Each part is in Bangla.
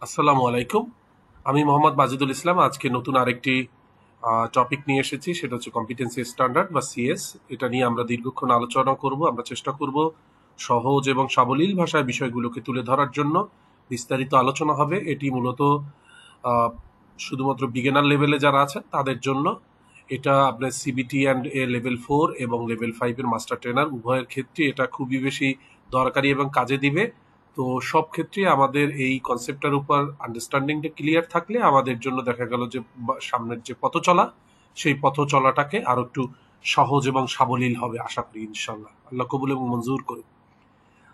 আসসালামু আলাইকুম। আমি মোহাম্মদ মাজিদুল ইসলাম। আজকে নতুন আরেকটি টপিক নিয়ে এসেছি, সেটা হচ্ছে কম্পিটেন্সি স্ট্যান্ডার্ড বা সিএস। এটা নিয়ে আমরা দীর্ঘক্ষণ আলোচনা করব। আমরা চেষ্টা করব সহজ এবং সাবলীল ভাষায় বিষয়গুলোকে তুলে ধরার জন্য। বিস্তারিত আলোচনা হবে। এটি মূলত আহ, শুধুমাত্র বিগিনার লেভেলে যারা আছেন তাদের জন্য। এটা আপনার সিবিটি অ্যান্ড এ লেভেল 4 এবং লেভেল 5 এর মাস্টার ট্রেনার উভয়ের ক্ষেত্রে এটা খুবই বেশি দরকারি এবং কাজে দিবে। তো সব ক্ষেত্রে আমাদের এই কনসেপ্টটার উপর আন্ডারস্ট্যান্ডিংটা ক্লিয়ার থাকলে আমাদের জন্য দেখা গেল যে সামনের যে পথ চলা, সেই পথ চলাটাকে আরো একটু সহজ এবং সাবলীল হবে আশা করি ইনশাল্লাহ। আল্লাহ কবুল এবং মঞ্জুর করুন।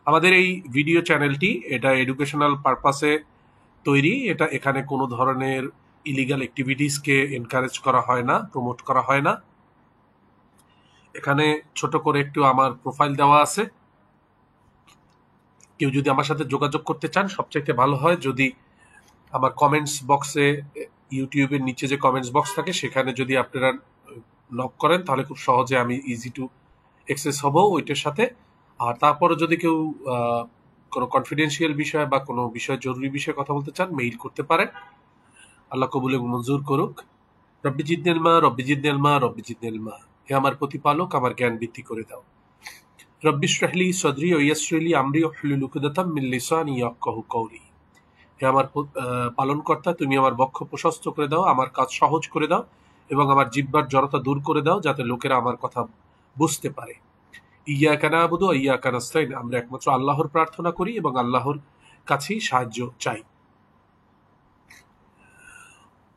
আমাদের এই ভিডিও চ্যানেলটি এটা এডুকেশনাল পারপাসে তৈরি। এটা এখানে কোনো ধরনের ইলিগাল অ্যাক্টিভিটিসকে এনকারেজ করা হয় না, প্রমোট করা হয় না। এখানে ছোট করে একটু আমার প্রোফাইল দেওয়া আছে। কেউ যদি আমার সাথে যোগাযোগ করতে চান সবচাইতে ভালো হয় যদি আমার কমেন্টস বক্সে, ইউটিউবের নিচে যে কমেন্টস বক্স থাকে সেখানে যদি আপনারা নক করেন তাহলে খুব সহজে আমি ইজি টু অ্যাক্সেস হব ওইটার সাথে। আর তারপরে যদি কেউ কোনো কনফিডেন্সিয়াল বিষয় বা কোনো বিষয় জরুরি বিষয়ে কথা বলতে চান মেইল করতে পারেন। আল্লাহ কবুল এবং মঞ্জুর করুক। রব্বি জিদনিল মা, রব্বি জিদনিল মা, রব্বি জিদনিল মা। হে আমার প্রতিপালক, আমার জ্ঞান বৃদ্ধি করে দাও। রব্বি ইশরাহ লি সদরি ওয়া ইয়াসসির লি আমরি ওয়াহলুল উকদাতাম মিন লিসানি ইয়াফকাহু কওলি। হে আমার পালনকর্তা, তুমি আমার বক্ষ প্রশস্ত করে দাও, আমার কাজ সহজ করে দাও এবং আমার জিহ্বার জড়তা দূর করে দাও যাতে লোকেরা আমার কথা বুঝতে পারে। ইয়াকা না'বুদু ওয়া ইয়াকা নাস্তাইন। আমরা একমাত্র আল্লাহর প্রার্থনা করি এবং আল্লাহর কাছেই সাহায্য চাই।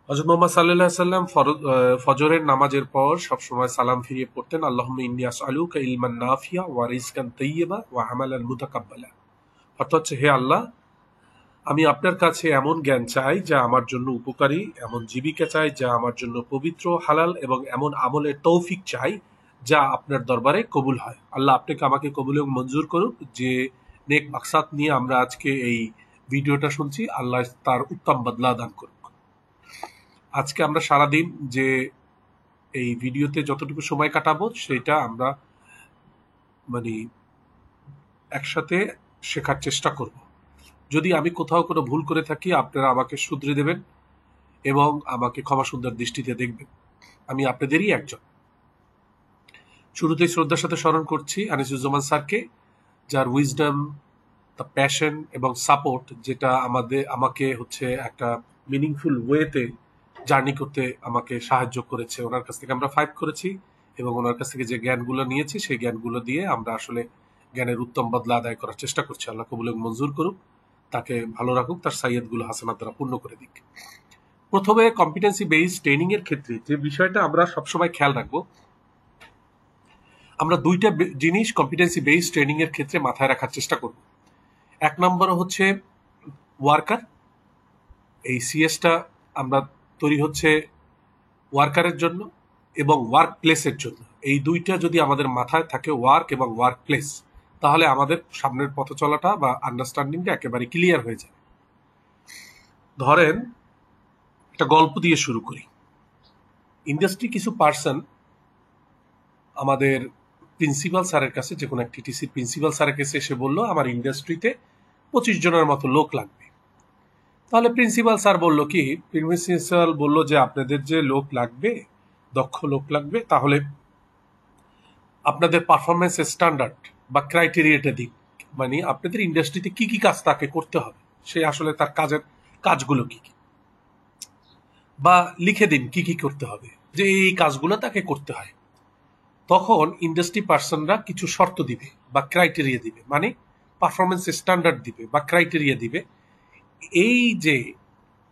হযরত মুহাম্মদ সাল্লাল্লাহু আলাইহি ওয়াসাল্লাম ফজরের নামাজের পর সবসময় সালাম ফিরিয়ে পড়তেন, আল্লাহুম্মা ইন্নী আসআলুকা ইলমান নাফিয়া ওয়া রিজকান তাইয়্যিবা ওয়া আমালান মুতাকাব্বালা। অর্থাৎ হচ্ছে, হে আল্লাহ, আমি আপনার কাছে এমন জ্ঞান চাই যা আমার জন্য উপকারী, এমন জীবিকা চাই যা আমার জন্য পবিত্র হালাল, এবং এমন আমলের তৌফিক চাই যা আপনার দরবারে কবুল হয়। আল্লাহ আপনাকে আমাকে কবুল এবং মঞ্জুর করুক। যে নেক মাকসাদ নিয়ে আমরা আজকে এই ভিডিওটা শুনছি, আল্লাহ তার উত্তম বদলা দান করুক। আজকে আমরা সারাদিন যে এই ভিডিওতে যতটুকু সময় কাটাবো সেটা আমরা মানে একসাথে শেখার চেষ্টা করব। যদি আমি কোথাও কোনো ভুল করে থাকি আপনারা আমাকে শুধরে দেবেন এবং আমাকে ক্ষমা সুন্দর দৃষ্টিতে দেখবেন। আমি আপনাদেরই একজন। শুরুতেই শ্রদ্ধার সাথে স্মরণ করছি আনিসুজ্জামান স্যারকে, যার উইজডম, দ্য প্যাশন এবং সাপোর্ট যেটা আমাকে হচ্ছে একটা মিনিংফুল ওয়েতে জার্নি করতে আমাকে সাহায্য করেছে। ওনার কাছ থেকে আমরা 5 করেছি এবং ওনার কাছ থেকে যে জ্ঞানগুলো নিয়েছি সেই জ্ঞানগুলো দিয়ে আমরা আসলে জ্ঞানের উত্তম বদলা আদায় করার চেষ্টা করছি। আল্লাহ কবুল এবং মঞ্জুর করুক, তাকে ভালো রাখুক, তার সাইয়্যদগুলো হাসানাত দ্বারা পূর্ণ করে দিক। প্রথমে কম্পিটেন্সি বেসড ট্রেনিং এর ক্ষেত্রে যে বিষয়টা আমরা সবসময় খেয়াল রাখবো, আমরা দুইটা জিনিস কম্পিটেন্সি বেসড ট্রেনিং এর ক্ষেত্রে মাথায় রাখার চেষ্টা করব। এক নম্বর হচ্ছে ওয়ার্কার। এই সিএসটা আমরা তৈরি হচ্ছে ওয়ার্কারের জন্য এবং ওয়ার্ক প্লেসের জন্য। এই দুইটা যদি আমাদের মাথায় থাকে, ওয়ার্ক এবং ওয়ার্ক প্লেস, তাহলে আমাদের সামনের পথ চলাটা বা আন্ডারস্ট্যান্ডিংটা একেবারে ক্লিয়ার হয়ে যায়। ধরেন একটা গল্প দিয়ে শুরু করি। ইন্ডাস্ট্রি কিছু পার্সন আমাদের প্রিন্সিপাল স্যারের কাছে, যে কোনো একটা টিটিসির প্রিন্সিপাল স্যারের কাছে এসে বললো আমার ইন্ডাস্ট্রিতে 25 জনের মতো লোক লাগবে। তাহলে প্রিন্সিপাল স্যার বলল কি, প্রিন্সিপাল বলল যে আপনাদের যে লোক লাগবে, দক্ষ লোক লাগবে, তাহলে আপনাদের পারফরমেন্স স্ট্যান্ডার্ড বা ক্রাইটেরিয়াটা দিন। মানে আপনাদের ইন্ডাস্ট্রিতে কি কি কাজ তাকে করতে হবে, সে আসলে তার কাজগুলো কি কি, বা লিখে দিন কি কি করতে হবে, যে এই কাজগুলো তাকে করতে হয়। তখন ইন্ডাস্ট্রি পার্সনরা কিছু শর্ত দিবে বা ক্রাইটেরিয়া দিবে, মানে পারফরমেন্স স্ট্যান্ডার্ড দিবে বা ক্রাইটেরিয়া দিবে। এই যে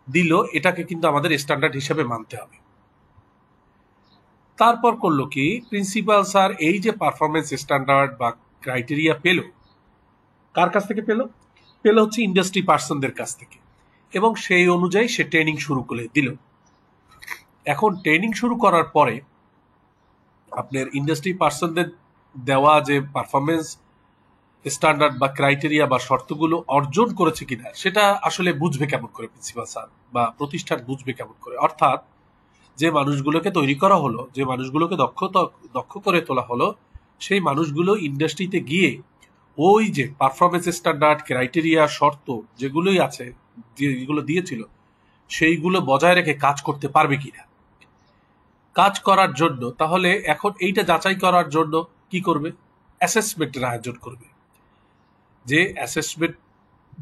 দিল, এটাকে কিন্তু আমাদের স্ট্যান্ডার্ড হিসেবে মানতে হবে। তারপর করলো কি, প্রিন্সিপাল স্যার এই যে পারফরমেন্স স্ট্যান্ডার্ড বা ক্রাইটেরিয়া পেল, কার কাছ থেকে পেল? পেল হচ্ছে ইন্ডাস্ট্রি পার্সনদের কাছ থেকে, এবং সেই অনুযায়ী সে ট্রেনিং শুরু করে দিল। এখন ট্রেনিং শুরু করার পরে আপনার ইন্ডাস্ট্রি পার্সনদের দেওয়া যে পারফরমেন্স স্ট্যান্ডার্ড বা ক্রাইটেরিয়া বা শর্তগুলো অর্জন করেছে কিনা সেটা আসলে বুঝবে কেমন করে প্রিন্সিপাল স্যার বা প্রতিষ্ঠান বুঝবে কেমন করে? অর্থাৎ যে মানুষগুলোকে তৈরি করা হলো, যে মানুষগুলোকে দক্ষ করে তোলা হলো, সেই মানুষগুলো ইন্ডাস্ট্রিতে গিয়ে ওই যে পারফরমেন্স স্ট্যান্ডার্ড, ক্রাইটেরিয়া, শর্ত যেগুলোই আছে, যেগুলো দিয়েছিল সেইগুলো বজায় রেখে কাজ করতে পারবে কিনা। কাজ করার জন্য তাহলে এখন এইটা যাচাই করার জন্য কি করবে, অ্যাসেসমেন্টের আয়োজন করবে, যে অ্যাসেসমেন্ট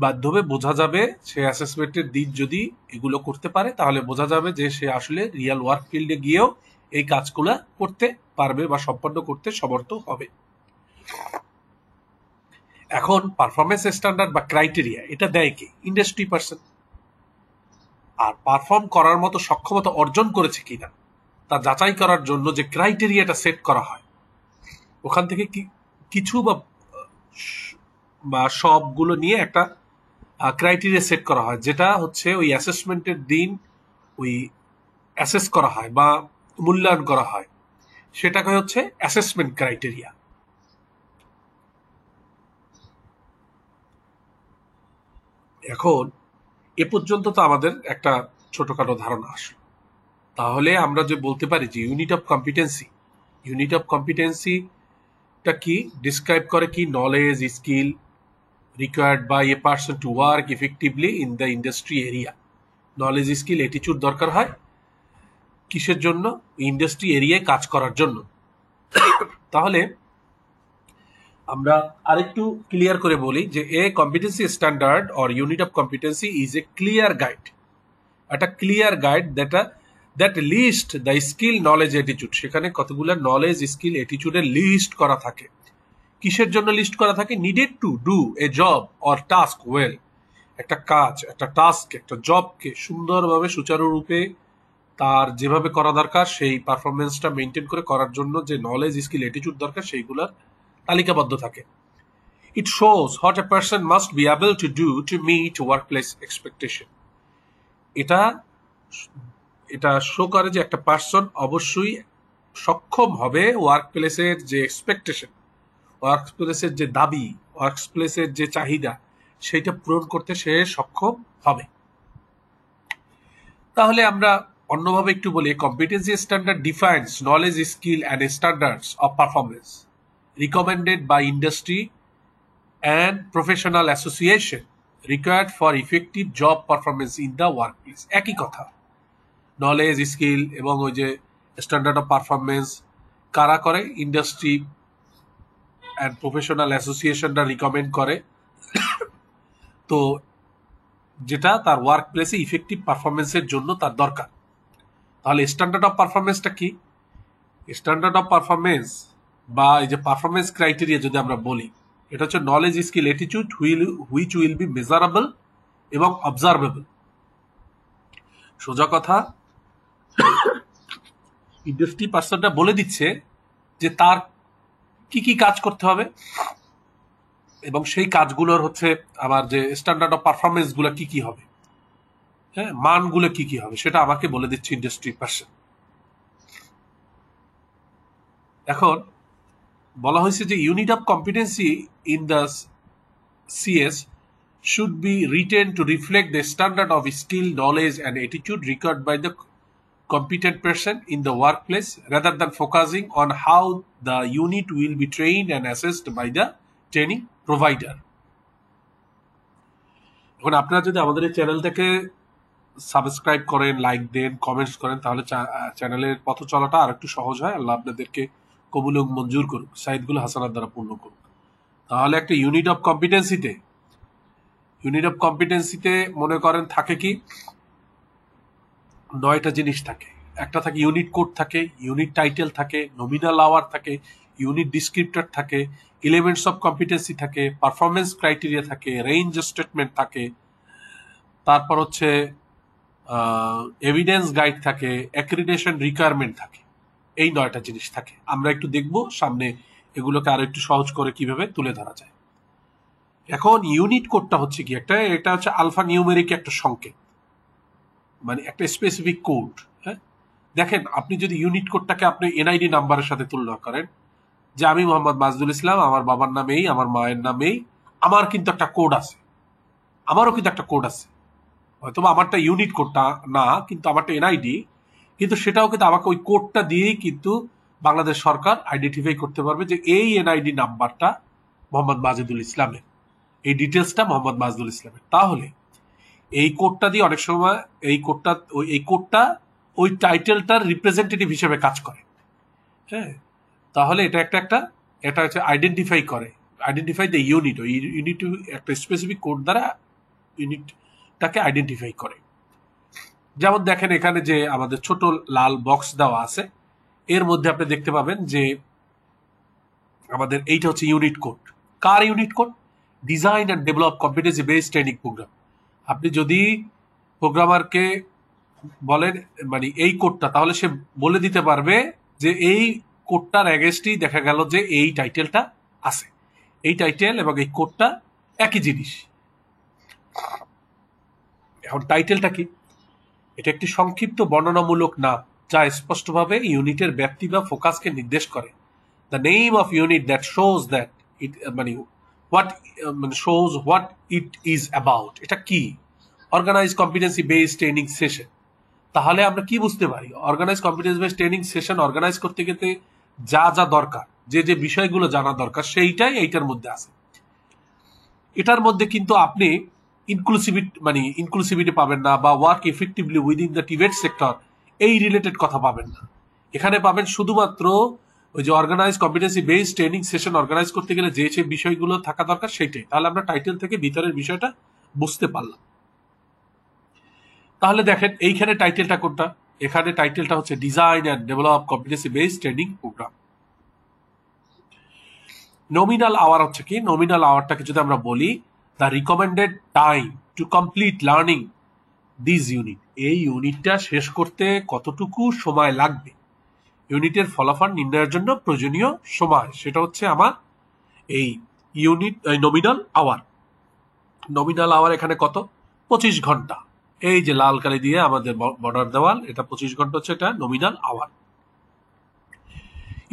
মাধ্যমে বোঝা যাবে সে অ্যাসেসমেন্টের দিন যদি এগুলো করতে পারে তাহলে বোঝা যাবে যে সে আসলে রিয়েল ওয়ার্ক ফিল্ডে গিয়েও এই কাজগুলো করতে পারবে বা সম্পন্ন করতে সমর্থ হবে। এখন পারফরমেন্স স্ট্যান্ডার্ড বা ক্রাইটেরিয়া এটা দেয় কি, ইন্ডাস্ট্রি পার্সন। আর পারফর্ম করার মতো সক্ষমতা অর্জন করেছে কিনা তা যাচাই করার জন্য যে ক্রাইটেরিয়াটা সেট করা হয়, ওখান থেকে কিছু বা সবগুলো নিয়ে একটা ক্রাইটেরিয়া সেট করা হয়, যেটা হচ্ছে ওই অ্যাসেসমেন্টের দিন ওই অ্যাসেস করা হয় বা মূল্যায়ন করা হয়, সেটাকে হচ্ছে অ্যাসেসমেন্ট ক্রাইটেরিয়া। এখন এ পর্যন্ত তো আমাদের একটা ছোটখাটো ধারণা আসলো। তাহলে আমরা যে বলতে পারি যে ইউনিট অফ কম্পিটেন্সিটা কি ডিসক্রাইব করে, কি knowledge skill required by a person to work effectively in the industry area. Knowledge skill attitude দরকার হয় কিসের জন্য, ইন্ডাস্ট্রি এরিয়ায় কাজ করার জন্য। তাহলে আমরা আরেকটু ক্লিয়ার করে বলি যে a competency standard or unit of competency is a clear guide, একটা clear guide that list the skill knowledge attitude. সেখানে কতগুলো নলেজ স্কিল অ্যাটিটিউডের লিস্ট করা থাকে। কিসের জন্য লিস্ট করা থাকে, needed to do a job or task well, একটা কাজ, একটা টাস্ক, একটা জবকে সুন্দরভাবে সুচারুরূপে তার যেভাবে করা দরকার সেই পারফরমেন্সটা মেনটেন করে করার জন্য যে নলেজ স্কিল অ্যাটিটিউড দরকার সেইগুলোর তালিকাবদ্ধ থাকে। It shows what a person must be able to do to meet workplace expectation. এটা শো করে যে একটা পার্সন অবশ্যই সক্ষম হবে ওয়ার্কপ্লেসের যে এক্সপেকটেশন, ওয়ার্কপ্লেসের যে দাবি, ওয়ার্কপ্লেসের যে চাহিদা, সেইটা পূরণ করতে সে সক্ষম হবে। তাহলে আমরা অন্যভাবে একটু বলি, competency standard defines knowledge skill and standards of performance recommended by industry and professional association required for effective job performance in the workplace। একই কথা, নলেজ স্কিল এবং ওই যে স্ট্যান্ডার্ড অফ পারফরমেন্স কারা করে, ইন্ডাস্ট্রি অ্যান্ড প্রফেশনাল অ্যাসোসিয়েশনরা রিকমেন্ড করে, তো যেটা তার ওয়ার্ক প্লেসে ইফেক্টিভ পারফরমেন্সের জন্য তার দরকার। তাহলে স্ট্যান্ডার্ড অফ পারফরমেন্সটা কি, স্ট্যান্ডার্ড অফ পারফরমেন্স বা এই যে পারফরমেন্স ক্রাইটেরিয়া যদি আমরা বলি, এটা হচ্ছে knowledge skill attitude which will be measurable এবং অবজারভেবল। সোজা কথা, ইন্ডাস্ট্রি পার্সনটা বলে দিচ্ছে যে তার কি কি কাজ করতে হবে এবং সেই কাজগুলোর হচ্ছে আমার যে স্ট্যান্ডার্ড অফ পারফরমেন্স গুলো কি কি হবে, হ্যাঁ, মানগুলো কি কি হবে, সেটা আমাকে বলে দিচ্ছে ইন্ডাস্ট্রি পার্সন। এখন বলা হয়েছে যে unit of competency in the CS should be written to reflect the standard of skill, knowledge and attitude required by the competent person in the workplace rather than focusing on how the unit will be trained and assessed by the training provider। এখন আপনারা যদি আমাদের এই চ্যানেলটাকে সাবস্ক্রাইব করেন, লাইক দেন, কমেন্টস করেন, তাহলে চ্যানেলের পথ চলাটা আর একটু সহজ হয়। আল্লাহ আপনাদেরকে কবুল এবং মঞ্জুর করুক, সাইদগুলো হাসানাত দ্বারা পূর্ণ করুক। তাহলে একটা ইউনিট অফ কম্পিটেন্সিতে মনে করেন থাকে কি, 9টা জিনিস থাকে। একটা থাকে ইউনিট কোড থাকে, ইউনিট টাইটেল থাকে, নমিনাল আওয়ার থাকে, ইউনিট ডিসক্রিপ্টর থাকে, এলিমেন্টস অফ কম্পিটেন্সি থাকে, পারফরমেন্স ক্রাইটেরিয়া থাকে, রেঞ্জ স্টেটমেন্ট থাকে, তারপর হচ্ছে এভিডেন্স গাইড থাকে, অ্যাক্রিডিটেশন রিকোয়ারমেন্ট থাকে। এই 9টা জিনিস থাকে। আমরা একটু দেখব সামনে এগুলোকে আরো একটু সহজ করে কিভাবে তুলে ধরা যায়। এখন ইউনিট কোডটা হচ্ছে কি, এটা হচ্ছে আলফা নিউমেরিক একটা সংকেত, মানে একটা স্পেসিফিক কোড। হ্যাঁ, দেখেন আপনি যদি ইউনিট কোডটাকে আপনি এনআইডি নাম্বারের সাথে তুলনা করেন, যে আমি মোহাম্মদ মাজদুল ইসলাম, আমার বাবার নামেই, আমার মায়ের নামেই, আমার কিন্তু একটা কোড আছে, আমারও কিন্তু একটা কোড আছে, হয়তো আমারটা ইউনিট কোডটা না, কিন্তু আমারটা এনআইডি, কিন্তু সেটাও কিন্তু আমাকে ওই কোডটা দিয়েই কিন্তু বাংলাদেশ সরকার আইডেন্টিফাই করতে পারবে যে এই এনআইডি নাম্বারটা মোহাম্মদ মাজদুল ইসলামের, এই ডিটেলসটা মোহাম্মদ মাজদুল ইসলামের। তাহলে এই কোডটা দিয়ে অনেক সময় এই কোডটা ওই টাইটেলটার রিপ্রেজেন্টেটিভ হিসেবে কাজ করে। হ্যাঁ, তাহলে এটা হচ্ছে আইডেন্টিফাই দ্য ইউনিট। ওই ইউনিট একটা স্পেসিফিক কোড দ্বারা ইউনিটটাকে আইডেন্টিফাই করে। যেমন দেখেন এখানে যে আমাদের ছোট লাল বক্স দেওয়া আছে, এর মধ্যে আপনি দেখতে পাবেন যে আমাদের এইটা হচ্ছে ইউনিট কোড। কার unit code? Design and develop competency based training program. আপনি যদি প্রোগ্রামারকে বলেন মানে এই কোডটা, তাহলে সে বলে দিতে পারবে যে এই কোডটার অ্যাগেন্স্টই দেখা গেল যে এই টাইটেলটা আছে। এই টাইটেল এবং এই কোডটা একই জিনিস। এখন টাইটেলটা কি? এটা একটি সংক্ষিপ্ত বর্ণনামূলক নাম যা স্পষ্টভাবে ইউনিটের ব্যাপ্তি বা ফোকাসকে নির্দেশ করে। The name of unit that shows that it what it is about. এটা কি? Organize competency based training session. তাহলে আমরা কি বুঝতে পারি? Organize competency based training session organize করতে গেলে যা যা দরকার, যে বিষয়গুলো জানা দরকার, সেইটাই এইটার মধ্যে আছে। এটার মধ্যে কিন্তু আপনি ইনক্লুসিভিটি পাবেন না, বা ওয়ার্ক এফেক্টিভলি উইদিন দ্য টিবেট সেক্টর এই রিলেটেড কথা পাবেন না। এখানে পাবেন শুধুমাত্র ওই যে organize competency based training session organize করতে গেলে যে বিষয়গুলো থাকা দরকার সেইটাই। তাহলে আমরা টাইটেল থেকে ভিতরের বিষয়টা বুঝতে পারলাম। তাহলে দেখেন এইখানে টাইটেলটা কোনটা? এখানে টাইটেলটা হচ্ছে design and develop competency based training program. Nominal hour হচ্ছে কি? নমিনাল আওয়ারটাকে যদি আমরা বলি the recommended time to complete learning this unit. এই ইউনিটটা শেষ করতে কতটুকু সময় লাগবে, ইউনিটের ফলাফল নির্ণয়ের জন্য প্রয়োজনীয় সময়, সেটা হচ্ছে আমার এই নমিনাল আওয়ার। নমিনাল আওয়ার এখানে কত? 25 ঘন্টা। এই যে লাল কালি দিয়ে আমাদের বর্ডার দেওয়াল, এটা 25 ঘন্টা হচ্ছে এটা নমিনাল আওয়ার।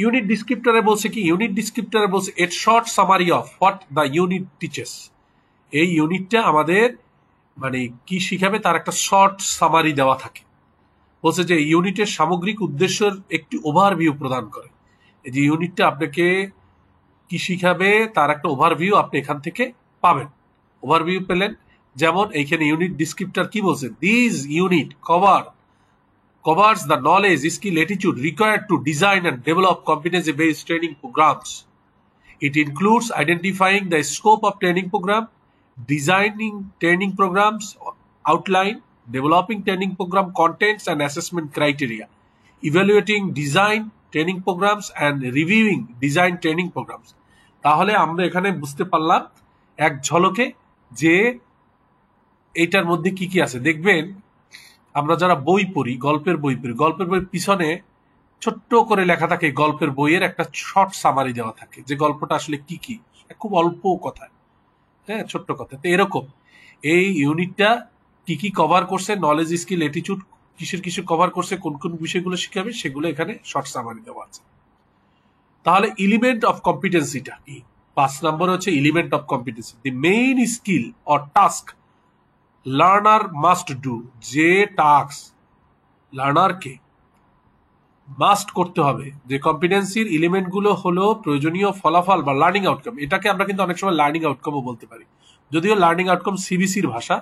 ইউনিট ডিসক্রিপ্টরে বলছে কি? ইউনিট ডিসক্রিপ্টরে বলছে at short summary of what the unit teaches. এই ইউনিটটা আমাদের মানে কি শিখাবে তার একটা শর্ট সামারি দেওয়া থাকে। বলছে যে ইউনিটের সামগ্রিক উদ্দেশ্যের একটি ওভারভিউ প্রদান করে। এই যে ইউনিটটা আপনাকে কি শিখাবে তার একটা ওভারভিউ আপনি এখান থেকে পাবেন। ওভারভিউ পেলেন, যেমন এইখানে ইউনিট ডিসক্রিপ্টর কি বলছে? This unit covers the knowledge, skill, attitude required to design and develop competency-based training programs. It includes identifying the scope of training program, designing training programs, outline, developing training program contents and assessment criteria, evaluating design training programs and reviewing design training programs. তাহলে আমরা এখানে বুঝতে পারলাম এক ঝলকে যে এইটার মধ্যে কি কি আছে। দেখবেন আমরা যারা বই পড়ি, গল্পের বই পিছনে ছোট্ট করে লেখা থাকে গল্পের বইয়ের একটা শর্ট সামারি দেওয়া থাকে, যে গল্পটা আসলে কি কি, খুব অল্প কথায়, হ্যাঁ, ছোট্ট কথা। তো এরকম এই ইউনিটটা কি কি কভার করছে, নলেজ, স্কিল, অ্যাটিটিউড কিসের কভার করছে, কোন কোন বিষয়গুলো শিখাবে, সেগুলো এখানে শর্ট সামারি দেওয়া আছে। তাহলে এলিমেন্ট অফ কম্পিটেন্সিটা কি? 5 নম্বর হচ্ছে element of competency. The main skill or task learner must do. যে টাস্ক লার্নারকে মাস্ট করতে হবে, যে কম্পিটেন্সির এলিমেন্ট গুলো হলো প্রয়োজনীয় ফলাফল বা লার্নিং আউটকাম। এটাকে আমরা কিন্তু অনেক সময় লার্নিং আউটকামও বলতে পারি, যদিও লার্নিং আউটকাম সিবিসির ভাষা,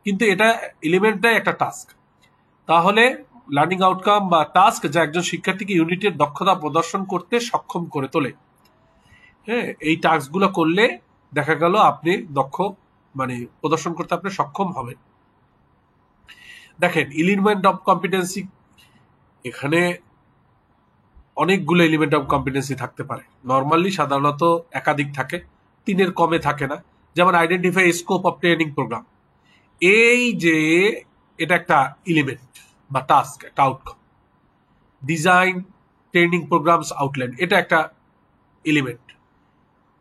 কিন্তু এটা এলিমেন্টটাই একটা টাস্ক। তাহলে লার্নিং আউটকাম বা টাস্ক যা একজন শিক্ষার্থীকে ইউনিটের দক্ষতা প্রদর্শন করতে সক্ষম করে তোলে। হ্যাঁ, এই টাস্কগুলো করলে দেখা গেল আপনি দক্ষ প্রদর্শন করতে আপনি সক্ষম হবেন। দেখেন এলিমেন্ট অফ কম্পিটেন্সি, এখানে অনেকগুলো এলিমেন্ট অফ কম্পিটেন্সি থাকতে পারে। নর্মালি সাধারণত একাধিক থাকে, 3-এর কমে থাকে না। যেমন identify scope of training program, এই যে এটা একটা এলিমেন্ট বা টাস্ক, একটা outcome. Design training programs outline, এটা একটা element.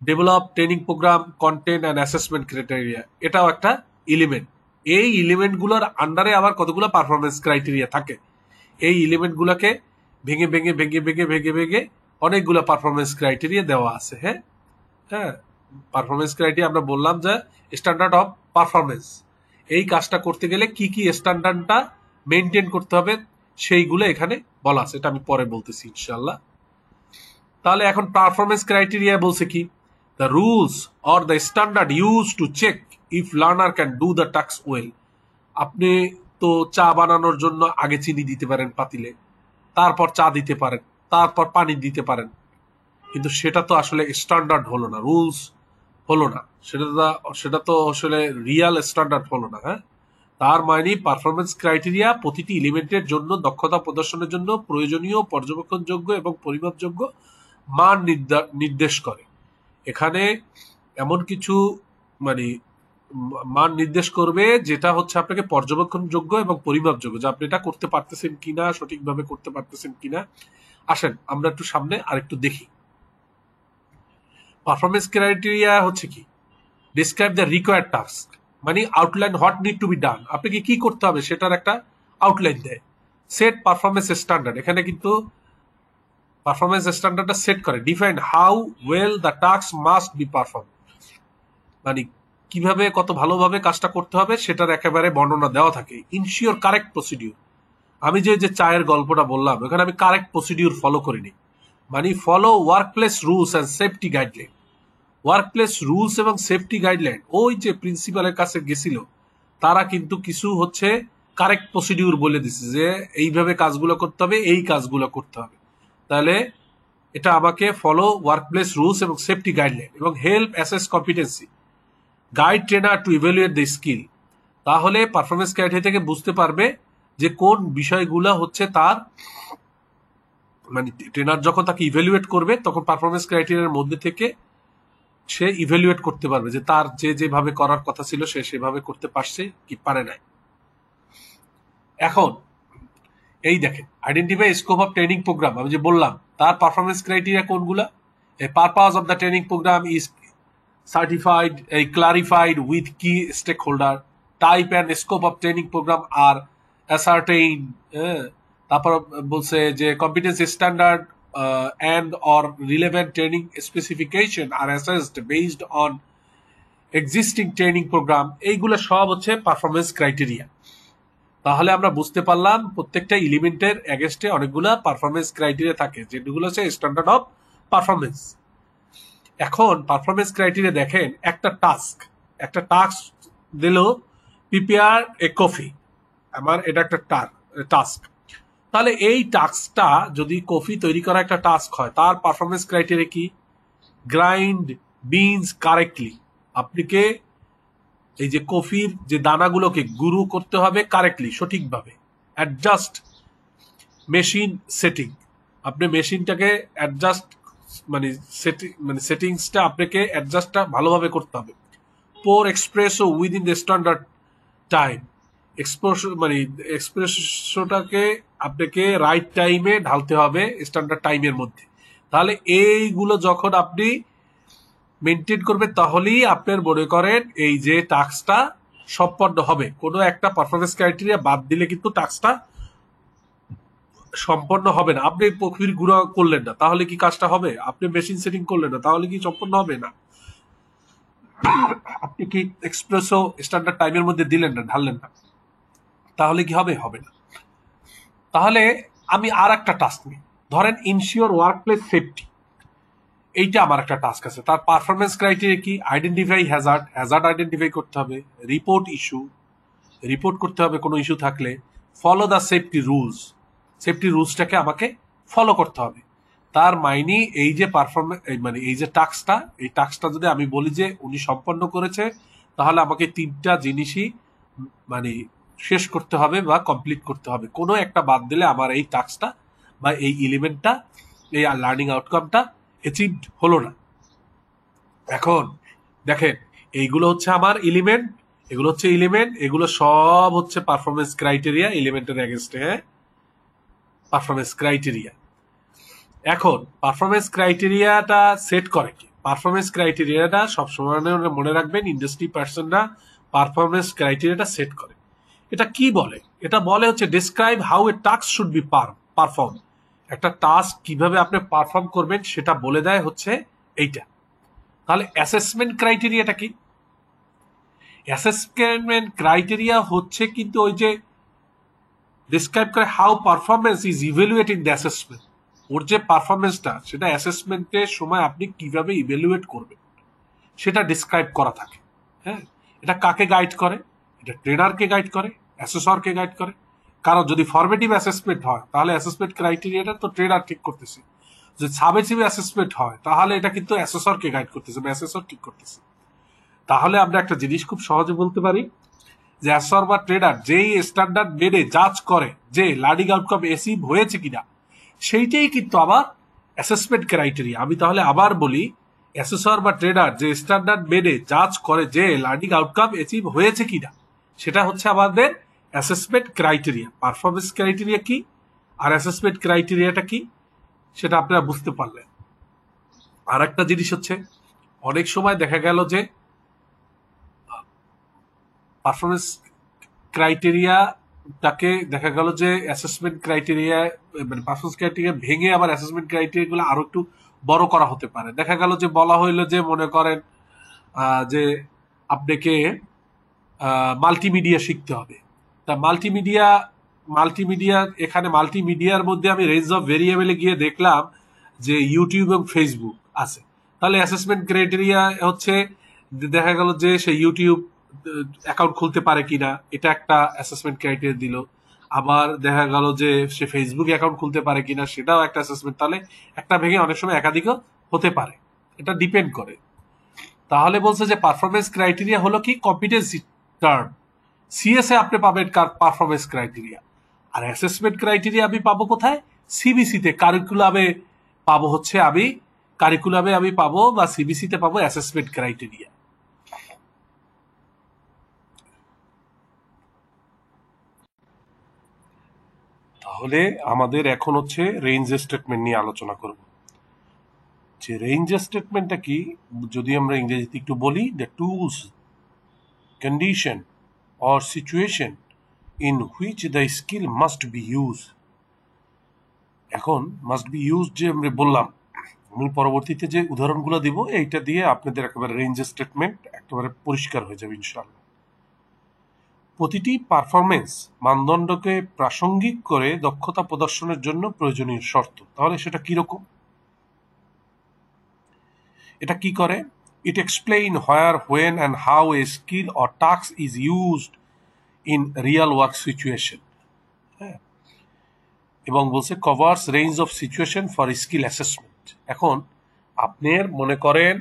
Develop training program content and assessment criteria, এটাও একটা এলিমেন্ট। এই এলিমেন্টগুলোর আন্ডারে আবার কতগুলো পারফরমেন্স ক্রাইটেরিয়া থাকে। এই এলিমেন্টগুলোকে ভেঙে ভেঙে ভেঙে ভেঙে ভেঙে ভেঙে অনেকগুলো পারফরমেন্স ক্রাইটেরিয়া দেওয়া আছে। হ্যাঁ হ্যাঁ, পারফরমেন্স ক্রাইটেরিয়া আমরা বললাম যে স্ট্যান্ডার্ড অফ পারফরমেন্স। এই কাজটা করতে গেলে কি কি স্ট্যান্ডার্ডটা মেনটেন করতে হবে সেইগুলো এখানে বলা আছে, এটা আমি পরে বলতেছি ইনশাআল্লাহ। তাহলে এখন পারফরমেন্স ক্রাইটেরিয়া বলছে কি? The rules or the standard use to check if learner can do the task well. আপনি তো চা বানানোর জন্য আগে চিনি দিতে পারেন পাতিলে, তারপর চা দিতে পারেন, তারপর পানি দিতে পারেন, কিন্তু সেটা তো আসলে স্ট্যান্ডার্ড হলো না, রুলস হলো না, সেটা তো আসলে রিয়াল স্ট্যান্ডার্ড হলো না। হ্যাঁ, তার মানে পারফরমেন্স ক্রাইটেরিয়া প্রতিটি এলিমেন্টের জন্য দক্ষতা প্রদর্শনের জন্য প্রয়োজনীয় পর্যবেক্ষণযোগ্য এবং পরিমাপযোগ্য মান নির্দেশ করে। এখানে এমন কিছু মানে মান নির্দেশ করবে যেটা হচ্ছে আপনাকে পর্যবেক্ষণযোগ্য এবং পরিমাপযোগ্য, যে আপনি এটা করতে পারতেছেন কিনা, সঠিকভাবে করতে পারতেছেন কিনা। আসেন আমরা একটু সামনে আরেকটু দেখি। পারফরমেন্স ক্রাইটেরিয়া হচ্ছে কি, ডিসক্রাইব দ্য রিকোয়ার্ড টাস্ক, মানে outline what need to be done, আপনাকে কি করতে হবে সেটার একটা আউটলাইন দেয়। সেট পারফরমেন্স স্ট্যান্ডার্ড, এখানে কিন্তু পারফরমেন্স স্ট্যান্ডার্ডটা সেট করে। Define how well the task must be perform, মানে কিভাবে কত ভালোভাবে কাজটা করতে হবে সেটার একেবারে বর্ণনা দেওয়া থাকে। ইনশিওর কারেক্ট প্রসিডিউর, আমি যে চায়ের গল্পটা বললাম এখানে আমি কারেক্ট প্রসিডিউর ফলো করিনি, মানে follow work place rules and safety guideline. Work place rules এবং সেফটি গাইডলাইন, ওই যে প্রিন্সিপালের কাছে গেছিল তারা কিন্তু কিছু হচ্ছে কারেক্ট প্রসিডিউর বলে দিছে যে এইভাবে কাজগুলো করতে হবে, এই কাজগুলো করতে হবে। তাহলে এটা আমাকে ফলো ওয়ার্ক প্লেস রুলস এবং সেফটি গাইডলাইন, এবং help assess competency, guide trainer to evaluate the skill. তাহলে পারফরমেন্স ক্রাইটেরিয়া থেকে বুঝতে পারবে যে কোন বিষয়গুলো হচ্ছে তার, মানে ট্রেনার যখন তাকে ইভ্যালুয়েট করবে তখন পারফরমেন্স ক্রাইটেরিয়ার মধ্যে থেকে সে ইভ্যালুয়েট করতে পারবে যে তার যেভাবে করার কথা ছিল সে সেভাবে করতে পারছে কি পারে নাই। এখন এই দেখেন, identify scope of training program, আমি যে বললাম তার পারফরমেন্স ক্রাইটেরিয়া কোনগুলা। A purpose of the training program is certified, এই clarified with key stakeholder, type and scope of training program আর অ্যাসার্টেইন। তারপর বলছে যে কম্পিটেন্সি স্ট্যান্ডার্ড and or relevant training specification are assessed based on existing training program। এইগুলো সব হচ্ছে পারফরমেন্স ক্রাইটেরিয়া। তাহলে আমরা বুঝতে পারলাম প্রত্যেকটা এলিমেন্টের এগেইনস্টে অনেকগুলা পারফরমেন্স ক্রাইটেরিয়া থাকে, যেগুলো হচ্ছে স্ট্যান্ডার্ড অফ পারফরমেন্স। এখন পারফরমেন্স ক্রাইটেরিয়া দেখেন, একটা টাস্ক দিল প্রিপেয়ার এ কফি, আমার এটা একটা টাস্ক। তাহলে এই টাস্কটা যদি কফি তৈরি করা একটা টাস্ক হয়, তার পারফরমেন্স ক্রাইটেরিয়া কি, গ্রাইন্ড বিনস কারেক্টলি, আপনাকে এই যে কফির যে দানাগুলোকে গুঁড়ো করতে হবে কারেক্টলি, সঠিকভাবে। অ্যাডজাস্ট মেশিন সেটিং, আপনি মেশিনটাকে অ্যাডজাস্ট মানে সেটিংসটা আপনাকে অ্যাডজাস্টটা ভালোভাবে করতে হবে। Pour espresso within the standard time, এক্সপ্রেসোটাকে আপনাকে রাইট টাইমে ঢালতে হবে স্ট্যান্ডার্ড টাইমের মধ্যে। তাহলে এইগুলো যখন আপনি মেনটেন করবেন তাহলেই আপনার মনে করেন এই যে টাস্কটা সম্পন্ন হবে। কোনো একটা পারফরমেন্স ক্রাইটেরিয়া বাদ দিলে কিন্তু টাস্কটা সম্পন্ন হবে না। আপনি কফির গুঁড়া করলেন না তাহলে কি কাজটা হবে? আপনি মেশিন সেটিং করলেন না তাহলে কি সম্পন্ন হবে না? আপনি কি এক্সপ্রেসো স্ট্যান্ডার্ড টাইমের মধ্যে দিলেন না, ঢাললেন না, তাহলে কি হবে? হবে না। তাহলে আমি আর একটা টাস্ক নিই, ধরেন ইনশিওর ওয়ার্ক প্লেস সেফটি, এইটা আমার একটা টাস্ক আছে। তার পারফরমেন্স ক্রাইটেরিয়া কি, আইডেন্টিফাই হ্যাজার্ড আইডেন্টিফাই করতে হবে, রিপোর্ট করতে হবে কোনো ইস্যু থাকলে, ফলো দ্য সেফটি রুলসটাকে আমাকে ফলো করতে হবে। তার মাইনে এই যে পারফরমেন্স মানে এই যে টাস্কটা যদি আমি বলি যে উনি সম্পন্ন করেছে, তাহলে আমাকে তিনটা জিনিসই মানে শেষ করতে হবে বা কমপ্লিট করতে হবে। কোনো একটা বাদ দিলে আমার এই টাস্কটা বা এই এলিমেন্টটা, এই লার্নিং আউটকামটা অ্যাচিভড হলো না। এখন দেখেন, এইগুলো হচ্ছে আমার এলিমেন্ট, এগুলো সব হচ্ছে পারফরমেন্স ক্রাইটেরিয়া, এলিমেন্টের এগেইনস্টে পারফরমেন্স ক্রাইটেরিয়া। এখন পারফরমেন্স ক্রাইটেরিয়াটা সেট করে কি? পারফরমেন্স ক্রাইটেরিয়াটা সবসময় মনে রাখবেন, ইন্ডাস্ট্রি পার্সনরা পারফরমেন্স ক্রাইটেরিয়াটা সেট করে। এটা কি বলে? এটা বলে হচ্ছে describe how A task should be perform. একটা টাস্ক কিভাবে আপনি পারফর্ম করবেন সেটা বলে দেয় হচ্ছে এইটা। তাহলে অ্যাসেসমেন্ট ক্রাইটেরিয়াটা কি? অ্যাসেসমেন্ট ক্রাইটেরিয়া হচ্ছে কিন্তু ওই যে ডিসক্রাইব করে how performance is evaluate in the assessment. ওর যে পারফরমেন্সটা সেটা অ্যাসেসমেন্টের সময় আপনি কিভাবে ইভ্যালুয়েট করবেন সেটা ডিসক্রাইব করা থাকে। হ্যাঁ, এটা কাকে গাইড করে? এটা ট্রেনারকে গাইড করে, অ্যাসেসরকে গাইড করে। কারণ যদি ফরমেটিভ অ্যাসেসমেন্ট হয় তাহলে অ্যাসেসমেন্ট ক্রাইটেরিয়াটা তো ট্রেডার ঠিক করতেছে, যদি সামেটিভ অ্যাসেসমেন্ট হয় তাহলে এটা কিন্তু অ্যাসেসরকে গাইড করতেছে বা অ্যাসেসর ঠিক করতেছে। তাহলে আমরা একটা জিনিস খুব সহজে বলতে পারি যে অ্যাসেসর বা ট্রেডার যেই স্ট্যান্ডার্ড মেনে জাজ করে যে লার্নিং আউটকাম অ্যাচিভ হয়েছে কিনা, সেইটাই কিন্তু আবার অ্যাসেসমেন্ট ক্রাইটেরিয়া। আমি তাহলে আবার বলি, অ্যাসেসর বা ট্রেডার যে স্ট্যান্ডার্ড মেনে জাজ করে যে লার্নিং আউটকাম অ্যাচিভ হয়েছে কিনা, সেটা হচ্ছে আমাদের অ্যাসেসমেন্ট ক্রাইটেরিয়া। পারফরমেন্স ক্রাইটেরিয়া কি আর অ্যাসেসমেন্ট ক্রাইটেরিয়াটা কি সেটা আপনারা বুঝতে পারলেন। আর একটা জিনিস হচ্ছে, অনেক সময় দেখা গেল যে পারফরমেন্স ক্রাইটেরিয়াটাকে দেখা গেল যে অ্যাসেসমেন্ট ক্রাইটেরিয়া, মানে পারফরমেন্স ক্রাইটেরিয়া ভেঙে আবার অ্যাসেসমেন্ট ক্রাইটেরিয়াগুলো আরো একটু বড় করা হতে পারে। দেখা গেল যে বলা হইলো যে মনে করেন যে আপনাকে মাল্টিমিডিয়া শিখতে হবে। তা মাল্টিমিডিয়া এখানে মাল্টিমিডিয়ার মধ্যে আমি রেঞ্জ অফ ভেরিয়েবলে গিয়ে দেখলাম যে ইউটিউব এবং ফেসবুক আছে। তাহলে অ্যাসেসমেন্ট ক্রাইটেরিয়া হচ্ছে দেখা গেল যে সে ইউটিউব অ্যাকাউন্ট খুলতে পারে কিনা, এটা একটা অ্যাসেসমেন্ট ক্রাইটেরিয়া দিল। আবার দেখা গেল যে সে ফেসবুক অ্যাকাউন্ট খুলতে পারে কিনা, সেটাও একটা অ্যাসেসমেন্ট। তাহলে একটা ভেঙে অনেক সময় একাধিকও হতে পারে, এটা ডিপেন্ড করে। তাহলে বলছে যে পারফরমেন্স ক্রাইটেরিয়া হলো কি কম্পিটেন্সি টার্ম, সিএসএ আপনি পাবেন পারফরমেন্স ক্রাইটেরিয়া। আর অ্যাসেসমেন্ট ক্রাইটেরিয়া আমি পাবো কোথায়? সিবিসিতে, কারিকুলামে আমি পাবো বা সিবিসিতে পাবো অ্যাসেসমেন্ট ক্রাইটেরিয়া। তাহলে আমাদের এখন হচ্ছে রেঞ্জ স্টেটমেন্ট নিয়ে আলোচনা করব। যে রেঞ্জ স্টেটমেন্টটা কি, যদি আমরা ইংরেজিতে একটু বলি, the tools, condition or situation in which the skill must be used। এখন মাস্ট বি ইউজ যে আমরা বললাম, আমি পরবর্তীতে যে উদাহরণগুলো দিব এইটা দিয়ে আপনাদের একেবারে রেঞ্জ স্টেটমেন্ট একেবারে পরিষ্কার হয়ে যাবে ইনশাআল্লাহ। প্রতিটি পারফরমেন্স মানদণ্ডকে প্রাসঙ্গিক করে দক্ষতা প্রদর্শনের জন্য প্রয়োজনীয় শর্ত। তাহলে সেটা কিরকম? এটা কি করে? It explain where, when and how a skill or task is used in real work situation। হ্যাঁ, এবং বলছে covers range of situation for skill assessment. এখন আপনার মনে করেন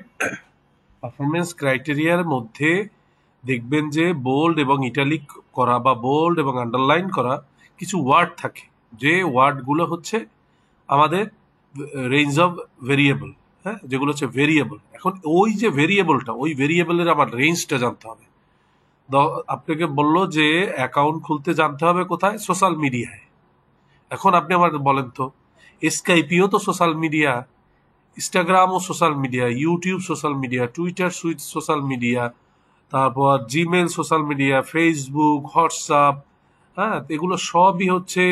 পারফরমেন্স ক্রাইটেরিয়ার মধ্যে দেখবেন যে বোল্ড এবং ইটালিক করা বা বোল্ড এবং আন্ডারলাইন করা কিছু ওয়ার্ড থাকে, যে ওয়ার্ডগুলো হচ্ছে আমাদের রেঞ্জ অফ ভেরিয়েবল, হ্যাঁ, যেগুলো হচ্ছে ভেরিয়েবল। এখন ওই যে ভেরিয়েবলটা, ওই ভেরিয়েবলের আমার রেঞ্জটা জানতে হবে। আপনাকে বললো যে অ্যাকাউন্ট খুলতে জানতে হবে কোথায়? সোশ্যাল মিডিয়ায়। এখন আপনি আমার বলেন তো, স্কাইপিও তো সোশ্যাল মিডিয়া, ইনস্টাগ্রামও social media, YouTube social media, Twitter social media, তারপর Gmail social media, Facebook, WhatsApp, হ্যাঁ, এগুলো সবই হচ্ছে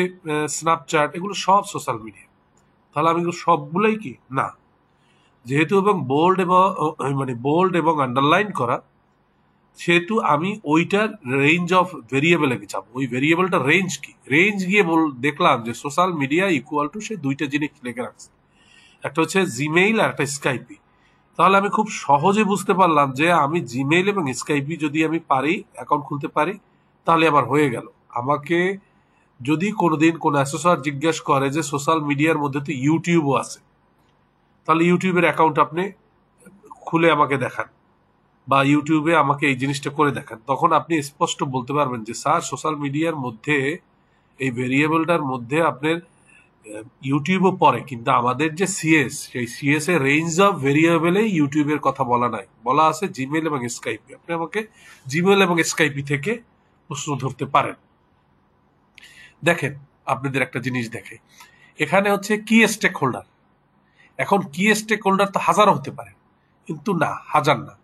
স্ন্যাপচ্যাট, এগুলো সব সোশ্যাল মিডিয়া। তাহলে আমি সবগুলোই কি না, যেহেতু এবং বোল্ড এবং আন্ডারলাইন করা, সেহেতু আমি ওইটার রেঞ্জ অফ ভেরিয়েবলে যাবো। ওই ভেরিয়েবলটা রেঞ্জ কি, রেঞ্জ গিয়ে দেখলাম যে social media equal to say দুইটা জিনিস লিখে রাখছে, একটা হচ্ছে জিমেইল আর একটা স্কাইপি। তাহলে আমি খুব সহজে বুঝতে পারলাম যে আমি জিমেইল এবং স্কাইপি যদি আমি পারি, অ্যাকাউন্ট খুলতে পারি, তাহলে আমার হয়ে গেল। আমাকে যদি কোনোদিন কোনো অ্যাসেসর জিজ্ঞেস করে যে সোশ্যাল মিডিয়ার মধ্যে তো ইউটিউবও আছে, তাহলে ইউটিউবের অ্যাকাউন্ট আপনি খুলে আমাকে দেখান বা ইউটিউবে আমাকে এই জিনিসটা করে দেখান, তখন আপনি স্পষ্ট বলতে পারবেন যে স্যার সোশ্যাল মিডিয়ার মধ্যে এই ভেরিয়েবলটার মধ্যে আপনার ইউটিউবও পড়ে, কিন্তু আমাদের যে সিএস, সেই সিএস এর রেঞ্জ অফ ভেরিয়েবলে ইউটিউবের কথা বলা নাই, বলা আছে জিমেল এবং স্কাইপি। আপনি আমাকে জিমেল এবং স্কাইপি থেকে প্রশ্ন ধরতে পারেন। দেখেন আপনাদের একটা জিনিস দেখে, এখানে হচ্ছে কি স্টেক হোল্ডার। এখন কি স্টেক হোল্ডার তো হাজারও হতে পারে, কিন্তু না, হাজার না।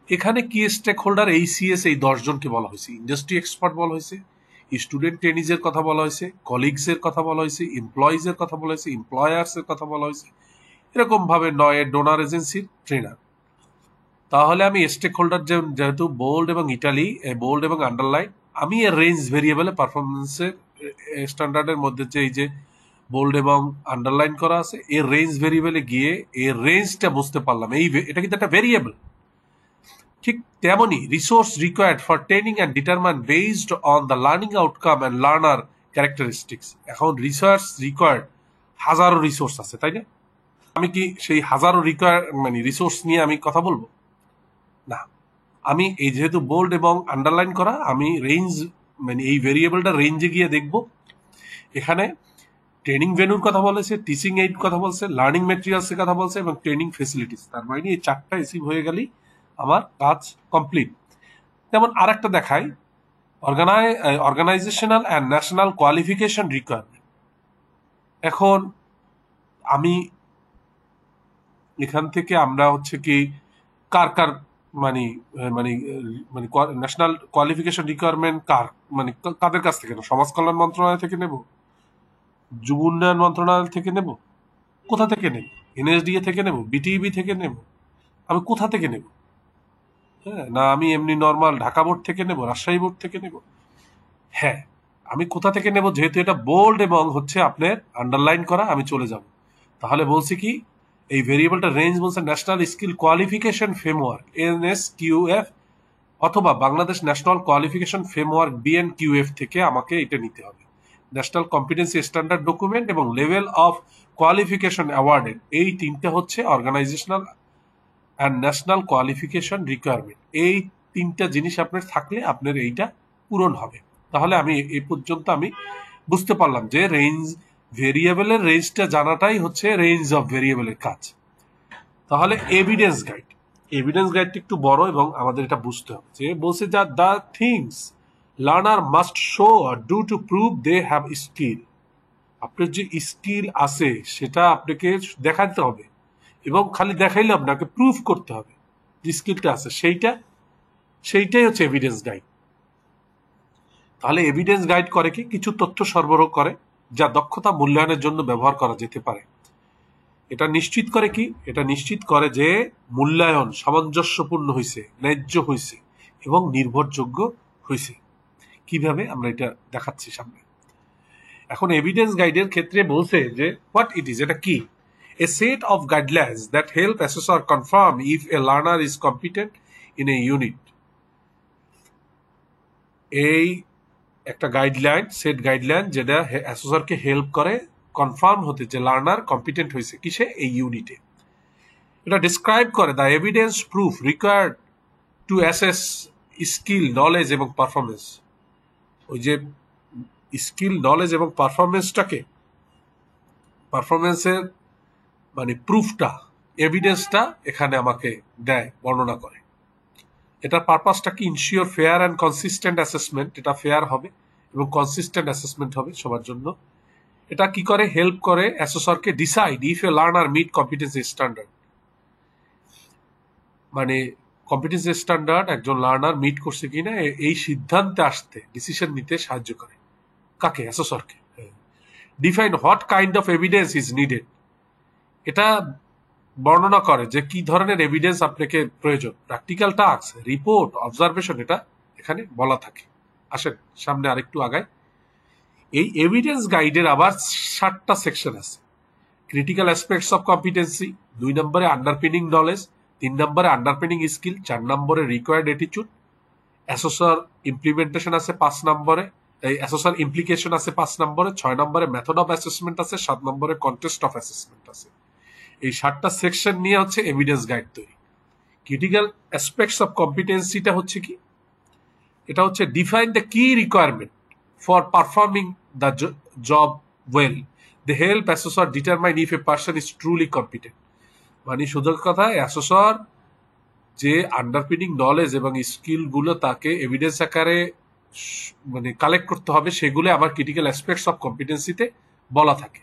এখানে কি স্টেক হোল্ডার এই সিএস এই 10 জনকে বলা হয়েছে। ইন্ডাস্ট্রি এক্সপার্ট বলা হয়েছে, স্টুডেন্ট ট্রেনিজের কথা বলা হয়েছে, কলিগস এর কথা বলা হয়েছে, এমপ্লয়িজ এর কথা বলা হয়েছে, এমপ্লয়ার্স এর কথা বলা হয়েছে, এরকম ভাবে নয় ডোনার এজেন্সির ট্রেনার। তাহলে আমি স্টেক হোল্ডার যেহেতু বোল্ড এবং ইটালি, বোল্ড এবং আন্ডারলাইন, আমি এর রেঞ্জ ভেরিয়েবলে পারফরমেন্সের স্ট্যান্ডার্ডের মধ্যে যে এই যে বোল্ড এবং আন্ডারলাইন করা আছে, এর রেঞ্জ ভেরিয়েবলে গিয়ে এর রেঞ্জটা বুঝতে পারলাম। এটা কিন্তু একটা ভেরিয়েবল, ঠিক তেমনি resource required for training and determine based on the learning outcome and learner characteristics. এখন রিসার্চ রিকোয়ার্ড হাজারো রিসোর্স আছে, তাই না? আমি কি সেই হাজারো রিসোর্স নিয়ে আমি কথা বলবো? না, আমি এই যেহেতু বোল্ড এবং আন্ডারলাইন করা, আমি রেঞ্জ এই ভেরিয়েবলটা রেঞ্জে গিয়ে দেখব। এখানে ট্রেনিং ভেন্যুর কথা বলেছে, টিচিং এইড কথা বলছে, লার্নিং মেটেরিয়ালসের কথা বলছে এবং ট্রেনিং ফেসিলিটিস। তার মানে এই চারটা এসিভ হয়ে গেলেই আমার কাজ কমপ্লিট। যেমন আর একটা দেখাই, organizational and national qualification requirement. এখন আমি এখান থেকে আমরা হচ্ছে কি কার কার মানে মানে মানে ন্যাশনাল কোয়ালিফিকেশন রিকোয়ারমেন্ট কার কাদের কাছ থেকে নেব? সমাজ কল্যাণ মন্ত্রণালয় থেকে নেব, যুব উন্নয়ন মন্ত্রণালয় থেকে নেব, কোথা থেকে নেব? এনএসডিএ থেকে নেব, বিটিইবি থেকে নেব, আমি কোথা থেকে নেব? হ্যাঁ, না আমি এমনি নর্মাল ঢাকা বোর্ড থেকে নেব, রাজশাহী বোর্ড থেকে নেব? হ্যাঁ, আমি কোথা থেকে নেব? যেহেতু এটা বোল্ড এবং হচ্ছে আপনার আন্ডারলাইন করা, আমি চলে যাব। তাহলে বলছি কি, এই ভেরিয়েবলটা রেঞ্জ বলছে national skill qualification framework NSQF অথবা Bangladesh national qualification framework BNQF থেকে আমাকে এটা নিতে হবে। ন্যাশনাল কম্পিটেন্সি স্ট্যান্ডার্ড ডকুমেন্ট এবং লেভেল অফ কোয়ালিফিকেশন অ্যাওয়ার্ডেড, এই তিনটা হচ্ছে organisational and national qualification requirement. এই তিনটা জিনিস আপনার থাকলে আপনার এইটা পূরণ হবে। তাহলে আমি এই পর্যন্ত আমি বুঝতে পারলাম যে রেঞ্জ ভেরিয়েবলের রেঞ্জটা জানাটাই হচ্ছে রেঞ্জ অফ ভেরিয়েবলের কাজ। তাহলে এভিডেন্স গাইডটা একটু বড় এবং আমাদের এটা বুঝতে হবে। যে বলছে যে the things learner must show or do to prove they have skill. আপনার যে স্কিল আছে সেটা আপনাকে দেখাতে হবে এবং খালি দেখাইলে আপনাকে প্রুভ করতে হবে যে স্কিলটা আছে, সেইটাই হচ্ছে এভিডেন্স গাইড। তাহলে এভিডেন্স গাইড করে কি? কিছু তথ্য সরবরাহ করে যা দক্ষতা মূল্যায়নের জন্য ব্যবহার করা যেতে পারে। এটা নিশ্চিত করে কি? এটা নিশ্চিত করে যে মূল্যায়ন সামঞ্জস্যপূর্ণ হয়েছে, ন্যায্য হয়েছে এবং নির্ভরযোগ্য হয়েছে। কিভাবে আমরা এটা দেখাচ্ছি সামনে। এখন এভিডেন্স গাইডের ক্ষেত্রে বলছে যে হোয়াট ইট ইজ, এটা কি? A set of guidelines that help assessor confirm if a learner is competent in a unit. এই একটা সেট গাইডলাইন যেটা অ্যাসেসরকে হেল্প করে কনফার্ম হতে যে লার্নার কম্পিটেন্ট হয়েছে কিসে? এই ইউনিটে। এটা ডিসক্রাইব করে the evidence proof required to assess skill, knowledge এবং পারফরমেন্স। ওই যে স্কিল, নলেজ এবং পারফরমেন্সের প্রুফটা, এভিডেন্সটা এখানে আমাকে দেয়, বর্ণনা করে। এটার পারপাসটা কি? Ensure fair and consistent assessment. এটা ফেয়ার হবে এবং কনসিস্টেন্ট অ্যাসেসমেন্ট হবে সবার জন্য। এটা কি করে? হেল্প করে অ্যাসেসরকে decide if a learner meet competency standard. Competency standard একজন লার্নার মিট করছে কিনা এই সিদ্ধান্তে আসতে, ডিসিশন নিতে সাহায্য করে। কাকে? অ্যাসেসরকে। Define what kind of evidence is needed. এটা বর্ণনা করে যে কি ধরনের এভিডেন্স আপনাকে প্রয়োজন। প্র্যাকটিক্যাল টাস্ক, রিপোর্ট, অবজারভেশন, এটা এখানে বলা থাকে। আসেন সামনে আরেকটু আগায়। এই এভিডেন্স গাইডের আবার 7টা সেকশন আছে। ক্রিটিক্যাল অ্যাসপেক্টস অফ কম্পিটেন্সি, 2 নম্বরে আন্ডারপিনিং নলেজ, 3 নম্বরে আন্ডারপিনিং স্কিল, 4 নম্বরে রিকোয়ার্ড অ্যাটিটিউড, অ্যাসেসর ইমপ্লিমেন্টেশন আছে 5 নম্বরে, এই অ্যাসেসর ইমপ্লিকেশন আছে 5 নম্বরে, 6 নম্বরে মেথড অফ অ্যাসেসমেন্ট আছে, 7 নম্বরে কন্টেস্ট অফ অ্যাসেসমেন্ট আছে। এই 7টা সেকশন নিয়ে হচ্ছে এভিডেন্স গাইড তৈরি। ক্রিটিক্যাল অ্যাসপেক্টস অফ কম্পিটেন্সিটা হচ্ছে কি? এটা হচ্ছে define the key requirement for performing the job well, they help assessor determine if a person is truly competent. সোজা কথা, অ্যাসেসর যে আন্ডারপিনিং নলেজ এবং স্কিলগুলো তাকে এভিডেন্স আকারে কালেক্ট করতে হবে, সেগুলো আবার ক্রিটিক্যাল অ্যাসপেক্টস অফ কম্পিটেন্সিতে বলা থাকে।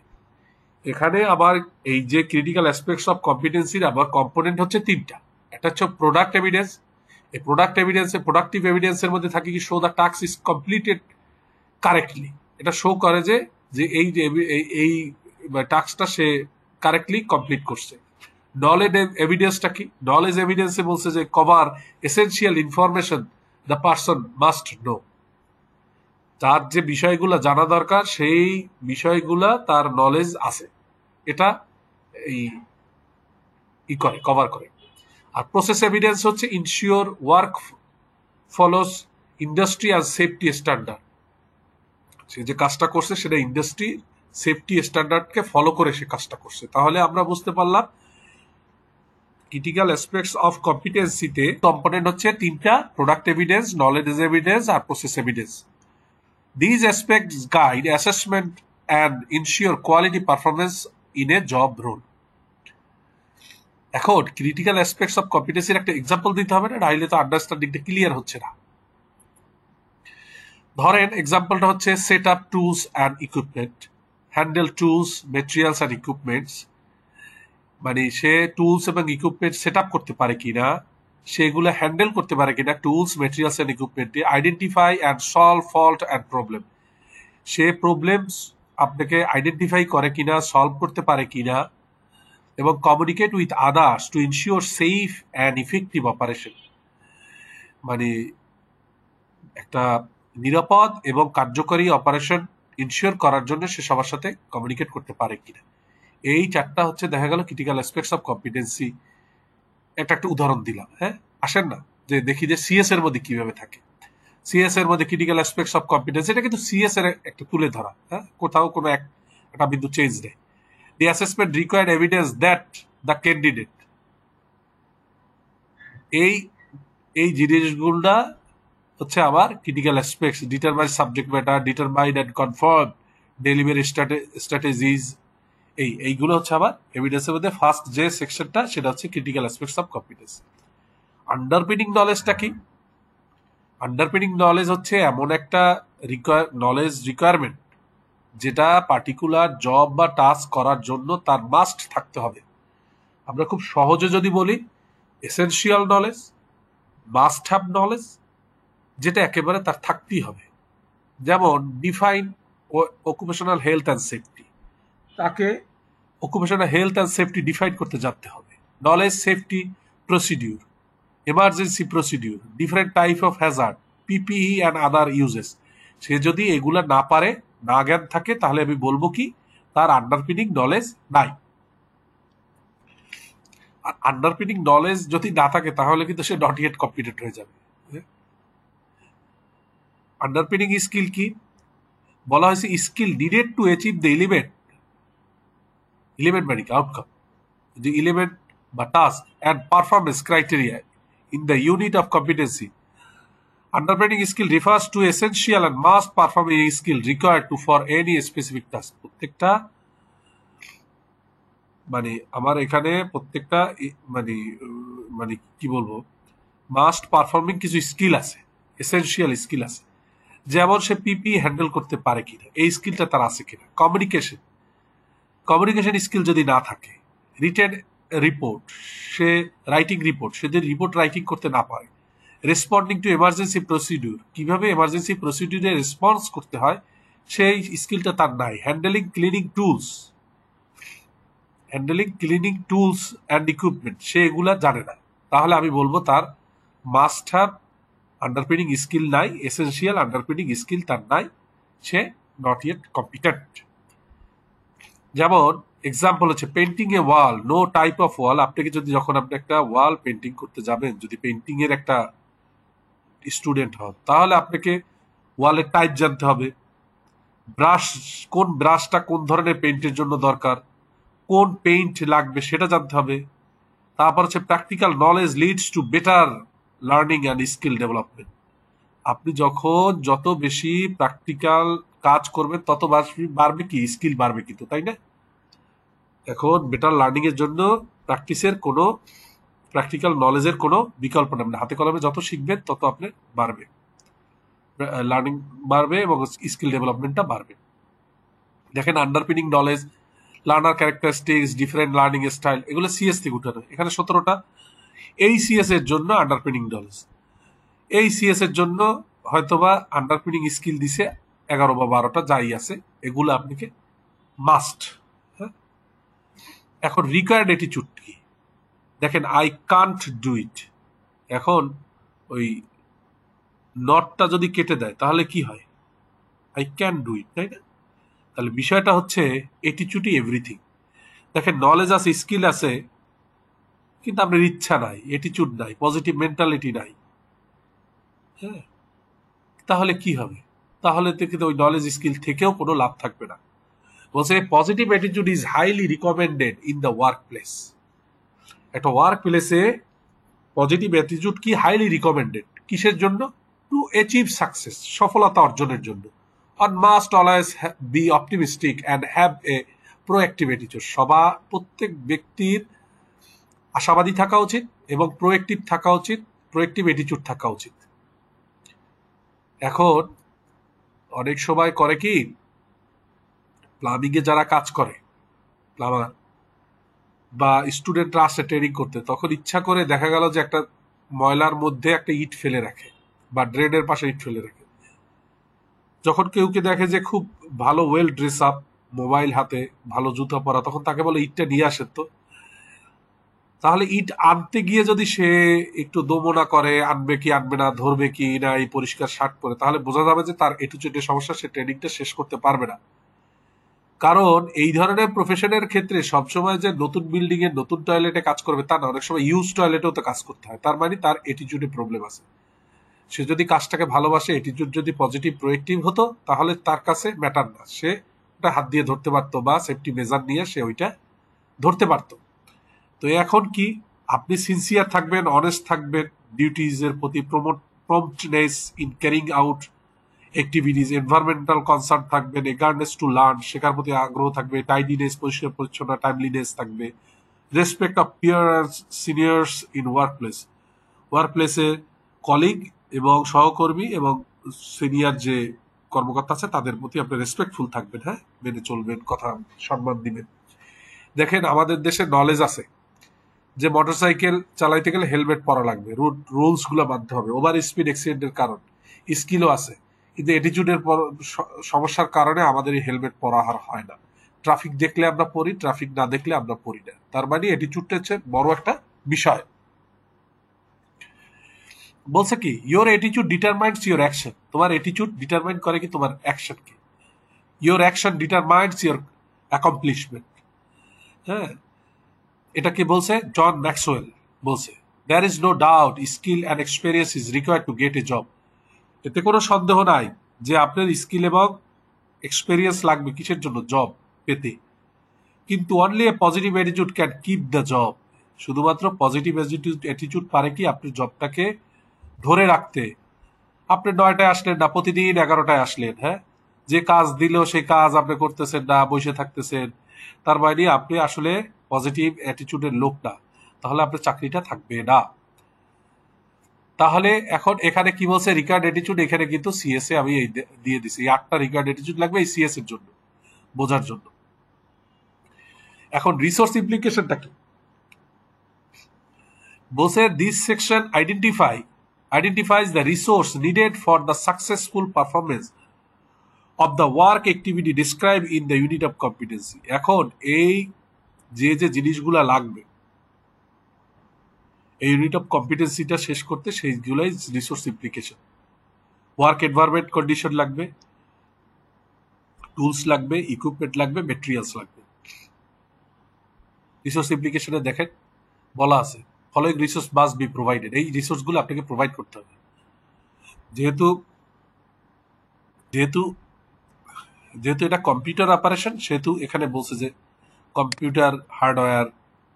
এখানে আবার এই যে ক্রিটিক্যাল অ্যাসপেক্টস অফ কম্পিটেন্সির আবার কম্পোনেন্ট হচ্ছে 3টা। একটা হচ্ছে প্রোডাক্ট এভিডেন্স। এই প্রোডাক্টিভ এভিডেন্সের মধ্যে থাকে কি? Show the task is completed correctly. এটা শো করে যে এই টাস্কটা সে কারেক্টলি কমপ্লিট করছে। নলেজ এভিডেন্সটা কি? নলেজ এভিডেন্সে বলছে যে cover essential information the person must know. তার যে বিষয়গুলো জানা দরকার সেই বিষয়গুলা তার নলেজ আছে, এটা কভার করে। আর প্রসেস এভিডেন্স হচ্ছে ensure work follows industry and safety standard. সে যে কাজটা করছে সেটা ইন্ডাস্ট্রি সেফটি স্ট্যান্ডার্ডকে ফলো করে সে কাজটা করছে। তাহলে আমরা বুঝতে পারলাম ক্রিটিক্যাল অ্যাসপেক্টস অফ কম্পিটেন্সিতে কম্পোনেন্ট হচ্ছে তিনটা: প্রোডাক্ট এভিডেন্স, নলেজ এভিডেন্স আর process evidence. These aspects guide assessment and ensure quality performance in a job role. এখন ক্রিটিক্যাল অ্যাসপেক্টস অফ কম্পিটেন্সির একটা এক্সাম্পল দিতে হবে না, নাইলে তো আন্ডারস্ট্যান্ডিংটা ক্লিয়ার হচ্ছে না। ধরেন এক্সাম্পলটা হচ্ছে set up tools and equipment, handle tools, materials and equipments. মানে সে টুলস এবং ইকুইপমেন্ট সেট আপ করতে পারে কিনা, সেগুলো হ্যান্ডেল করতে পারে কিনা, টুলস, মেটেরিয়ালস অ্যান্ড ইকুইপমেন্টে identify and solve fault and problem. সে প্রবলেমস আপনাকে আইডেন্টিফাই করে কিনা, সলভ করতে পারে কিনা, এবং communicate with others to ensure safe and effective operation. মানে একটা নিরাপদ এবং কার্যকরী অপারেশন ইনশিওর করার জন্য সে সবার সাথে কমিউনিকেট করতে পারে কিনা। এই চারটা হচ্ছে দেখা গেল ক্রিটিক্যাল অ্যাসপেক্টস অফ কম্পিটেন্সি। একটা উদাহরণ দিলাম। হ্যাঁ, আসেন না যে দেখি যে সিএস এর মধ্যে কিভাবে থাকে। সিএস এর মধ্যে ক্রিটিক্যাল অ্যাসপেক্টস অফ কম্পিটেন্স, এটা কিন্তু সিএস এর একটা তুলে ধরা। হ্যাঁ, কোথাও কোনো একটা বিন্দু চেঞ্জ নেই। The assessment required evidence that the candidate, এই এই জিনিসগুলা হচ্ছে আবার critical aspects. Determine subject matter, determine and confirm delivery strategies, এইগুলো হচ্ছে আবার এভিডেন্সের মধ্যে ফার্স্ট যে সেকশনটা সেটা হচ্ছে critical aspects of competence. Underpinning নলেজটা কি? আন্ডারপিনিং নলেজ হচ্ছে এমন একটা নলেজ রিকোয়ারমেন্ট যেটা পার্টিকুলার জব বা টাস্ক করার জন্য তার মাস্ট থাকতে হবে। আমরা খুব সহজে যদি বলি, essential knowledge, must have knowledge, যেটা একেবারে তার থাকতেই হবে। যেমন define occupational health and safety, তাকে occupational health and safety define করতে জানতে হবে। Knowledge safety procedure, emergency procedure, different type of hazard, PPE and other uses। সে যদি এগুলা না পারে, না জ্ঞান থাকে, তাহলে আমি বলবো কি তার আন্ডারপিনিং নলেজ নাই। আর আন্ডারপিনিং নলেজ যদি না থাকে তাহলে কিন্তু সে নট ইয়েট কম্পিটেন্ট হয়ে যাবে। আন্ডারপিনিং স্কিল কি বলা হয়েছে? Skill needed to achieve the eleventh মানে কি আউটকাম, the element বা task and performance criteria in the unit of competency. Underpinning skill refers to essential and must performing skill required to for any specific task. প্রত্যেকটা মানে আমার এখানে প্রত্যেকটা মানে মানে কি বলবো, মাস্ট পারফর্মিং কিছু স্কিল আছে, এসেনশিয়াল স্কিল আছে। যেমন সে পিপি হ্যান্ডেল করতে পারে কিনা, এই স্কিলটা তার আছে কিনা। কমিউনিকেশন স্কিল যদি না থাকে, রিটেন রিপোর্ট, সে রাইটিং রিপোর্ট, সে যদি রিপোর্ট রাইটিং করতে না পারে। রেসপন্ডিং টু এমার্জেন্সি প্রসিডিউর, কিভাবে এমার্জেন্সি প্রসিডিউরে রেসপন্স করতে হয় সেই স্কিলটা তার নাই। Handling cleaning tools and equipment, সে এগুলা জানে না। তাহলে আমি বলবো তার মাস্ট হ্যাভ আন্ডারপিনিং স্কিল নাই, এসেনশিয়াল আন্ডারপিনিং স্কিল তার নাই, সে নট ইয়েট কম্পিটেন্ট। যেমন এক্সাম্পল হচ্ছে painting a wall, no type of wall. আপনাকে যদি যখন আপনি একটা ওয়াল পেন্টিং করতে যাবেন, যদি পেন্টিং এর একটা স্টুডেন্ট হন, তাহলে আপনাকে ওয়ালের টাইপ জানতে হবে, কোন ব্রাশটা কোন ধরনের পেইন্টের জন্য দরকার, কোন পেইন্ট লাগবে সেটা জানতে হবে। তারপর হচ্ছে practical knowledge leads to better learning and skill development. আপনি যত বেশি প্র্যাকটিক্যাল কাজ করবেন তত বাড়বে কি স্কিল বাড়বে, কিন্তু তাই না? এখন বেটার লার্নিং এর জন্য প্র্যাকটিক্যাল নলেজের কোনো বিকল্প নেই। হাতে কলমে যত শিখবেন তত আপনার বাড়বে, লার্নিং বাড়বে এবং স্কিল ডেভেলপমেন্টটা বাড়বে। দেখেন আন্ডারপিনিং knowledge, learner characteristics, different learning style, এগুলো সিএস থেকে উঠানো। এখানে 17টা। এই সিএস এর জন্য আন্ডারপিনিং নলেজ, এই সিএস এর জন্য হয়তোবা আন্ডারপিনিং স্কিল দিছে 11 বা 12টা, যাই আছে এগুলো আপনাকে মাস্ট। এখন রিকোয়ার্ড অ্যাটিটিউড কি? দেখেন আই কান্ট ডু ইট, এখন ওই নটটা যদি কেটে দেয় তাহলে কি হয়? আই ক্যান ডু ইট, তাই না? তাহলে বিষয়টা হচ্ছে অ্যাটিটিউডই এভরিথিং। দেখেন নলেজ আছে, স্কিল আছে, কিন্তু আপনার ইচ্ছা নাই, অ্যাটিটিউড নাই, পজিটিভ মেন্টালিটি নাই, হ্যাঁ, তাহলে কি হবে? তাহলে তো কিন্তু ওই নলেজ স্কিল থেকেও কোনো লাভ থাকবে না। বলছে positive attitude is highly recommended in the work place. একটা ওয়ার্ক প্লেসে পজিটিভ অ্যাটিটিউড কি হাইলি রিকমেন্ডেড, কিসের জন্য? টু অ্যাচিভ সাকসেস, সফলতা অর্জনের জন্য। On must always be optimistic and have a proactive attitude. প্রত্যেক ব্যক্তির আশাবাদী থাকা উচিত এবং প্রোঅ্যাক্টিভ থাকা উচিত, প্রোঅ্যাক্টিভ অ্যাটিটিউড থাকা উচিত। এখন অনেক সময় করে কি, প্লাম্বিং এ যারা কাজ করে, প্লামার বা স্টুডেন্টরা আসে ট্রেনিং করতে, তখন ইচ্ছা করে দেখা গেল যে একটা ময়লার মধ্যে একটা ইট ফেলে রাখে বা ড্রেনের পাশে ইট ফেলে রাখে। যখন কেউকে দেখে যে খুব ভালো ওয়েল ড্রেস আপ, মোবাইল হাতে, ভালো জুতা পরা, তখন তাকে বলে ইটটা নিয়ে আসেন তো। তাহলে ইট আনতে গিয়ে যদি সে একটু দোমনা করে, আনবে কি আনবে না, ধরবে কি না, এই পরিষ্কার শার্ট পরে, তাহলে বোঝা যাবে যে তার অ্যাটিটিউডের সমস্যা, সে ট্রেনিংটা শেষ করতে পারবে না। কারণ এই ধরনের প্রফেশনের ক্ষেত্রে সবসময় যে নতুন বিল্ডিং এর নতুন টয়লেটে কাজ করবে তা না, অনেক সময় ইউজ টয়লেটেও তো কাজ করতে হয়। তার মানে তার অ্যাটিটিউডে প্রবলেম আছে। সে যদি কাজটাকে ভালোবাসে, অ্যাটিটিউড যদি পজিটিভ প্রোঅ্যাক্টিভ হতো, তাহলে তার কাছে ম্যাটার না, সে ওটা হাত দিয়ে ধরতে পারতো বা সেফটি মেজার নিয়ে সে ওইটা ধরতে পারতো। তো এখন কি, আপনি সিনসিয়ার থাকবেন, অনেস্ট থাকবেন, ডিউটিজ এর প্রতি promptness in carrying out activities, environmental concern থাকবেন, এগারনেস টু লার্ন, শেখার প্রতি আগ্রহ থাকবে, টাইডিনেস, পরিষ্কার পরিচ্ছন্ন, টাইমলিনেস থাকবে, respect of peer seniors in work place. Work প্লেসে কলিগ এবং সহকর্মী এবং সিনিয়র যে কর্মকর্তা আছে তাদের প্রতি আপনি রেসপেক্টফুল থাকবেন, হ্যাঁ, মেনে চলবেন, কথা সম্মান দিবেন। দেখেন আমাদের দেশে নলেজ আছে যে মোটরসাইকেল চালাইতে গেলে হেলমেট পরা লাগবে, রুলস গুলো মানতে হবে, ওভার স্পিড অ্যাক্সিডেন্টের কারণ। স্কিলও আছে, কিন্তু অ্যাটিটিউডের সমস্যার কারণে আমাদের এই হেলমেট পরা আর হয় না। ট্রাফিক দেখলে আমরা পড়ি, ট্রাফিক না দেখলে আমরা পড়ি না। তার মানে অ্যাটিটিউডটা হচ্ছে বড় একটা বিষয়। বলছে কি, your attitude determines your action. তোমার অ্যাটিটিউড ডিটারমাইন করে কি তোমার অ্যাকশন কি। Your action determines your accomplishment. হ্যাঁ, এটা কি বলছে? জন ম্যাক্সওয়েল বলছে, there is no doubt skill and experience is required to get a job. এতে কোনো সন্দেহ নাই যে আপনার স্কিল এবং এক্সপেরিয়েন্স লাগবে কিসের জন্য? জব পেতে। কিন্তু only a positive attitude can keep the job. শুধুমাত্র পজিটিভ অ্যাটিটিউড পারে কি আপনি জবটাকে ধরে রাখতে। আপনি 9টায় আসলেন না, প্রতিদিন 11টায় আসলেন, হ্যাঁ, যে কাজ দিল সেই কাজ আপনি করতেছেন না, বসে থাকতেছেন, তার মানে আপনি আসলে পজিটিভ অ্যাটিটিউডের লোক না, তাহলে আপনার চাকরিটা থাকবে না। তাহলে এখন এখানে কি বলছে, রিকার্ড অ্যাটিটিউড, এখানে কিন্তু সিএসএ আমি এই দিয়ে দিছি, এই 8টা রিকার্ড অ্যাটিটিউড লাগবে এই সিএস এর জন্য, বোঝার জন্য। এখন রিসোর্স ইমপ্লিকেশনটা কি বলছে, this section identifies the resource needed for the successful performance of the work activity describe in the unit of competency. এখন এই যে জিনিসগুলা লাগবে এই ইউনিট অফ কম্পিটেন্সিটা শেষ করতে, সেইগুলাই resource implication. Work environment condition লাগবে, টুলস লাগবে, ইকুইপমেন্ট লাগবে, মেটেরিয়ালস লাগবে। রিসোর্স ইমপ্লিকেশনে দেখেন বলা আছে, following resource must be provided. এই রিসোর্সগুলো আপনাকে প্রোভাইড করতে হবে। যেহেতু যেহেতু যেহেতু এটা কম্পিউটার অপারেশন, সেহেতু এখানে বলছে যে computer hardware